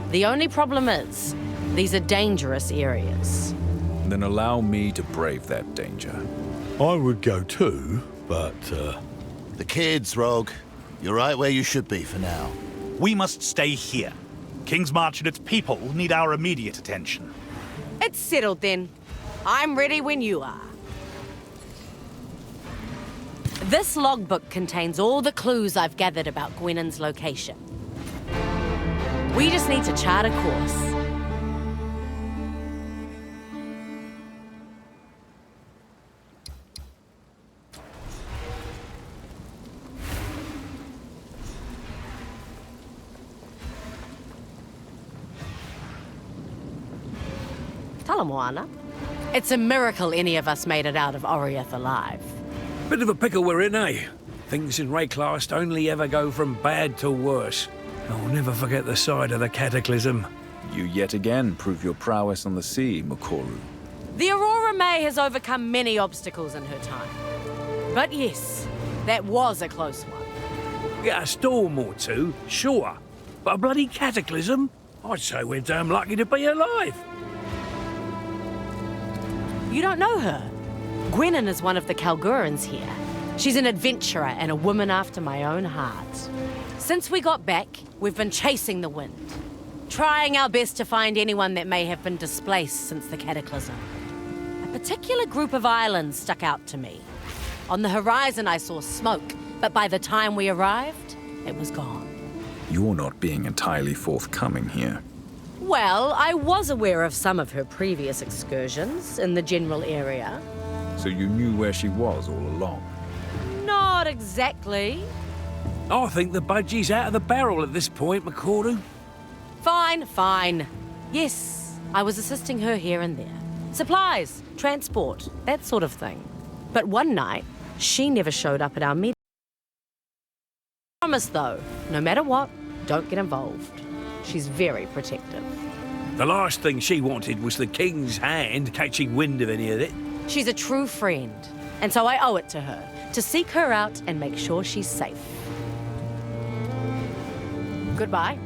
The only problem is, these are dangerous areas. Then allow me to brave that danger. I would go too, but, The kids, Rog. You're right where you should be for now. We must stay here. King's March and its people need our immediate attention. It's settled then. I'm ready when you are. This logbook contains all the clues I've gathered about Gwynon's location. We just need to chart a course. Tell him, Moana. It's a miracle any of us made it out of Oriath alive. Bit of a pickle we're in, eh? Things in Rayclast only ever go from bad to worse. I'll never forget the side of the cataclysm. You yet again prove your prowess on the sea, Makoru. The Aurora May has overcome many obstacles in her time. But yes, that was a close one. Get a storm or two, sure. But a bloody cataclysm? I'd say we're damn lucky to be alive. You don't know her. Gwynon is one of the Kalgurans here. She's an adventurer and a woman after my own heart. Since we got back, we've been chasing the wind, trying our best to find anyone that may have been displaced since the cataclysm. A particular group of islands stuck out to me. On the horizon I saw smoke, but by the time we arrived, it was gone. You're not being entirely forthcoming here. Well, I was aware of some of her previous excursions in the general area. So you knew where she was all along? Not exactly. I think the budgie's out of the barrel at this point, Makoru. Fine, fine. Yes, I was assisting her here and there. Supplies, transport, that sort of thing. But one night, she never showed up at our meeting. Promise though, no matter what, don't get involved. She's very protective. The last thing she wanted was the King's hand catching wind of any of it. She's a true friend, and so I owe it to her to seek her out and make sure she's safe. Goodbye.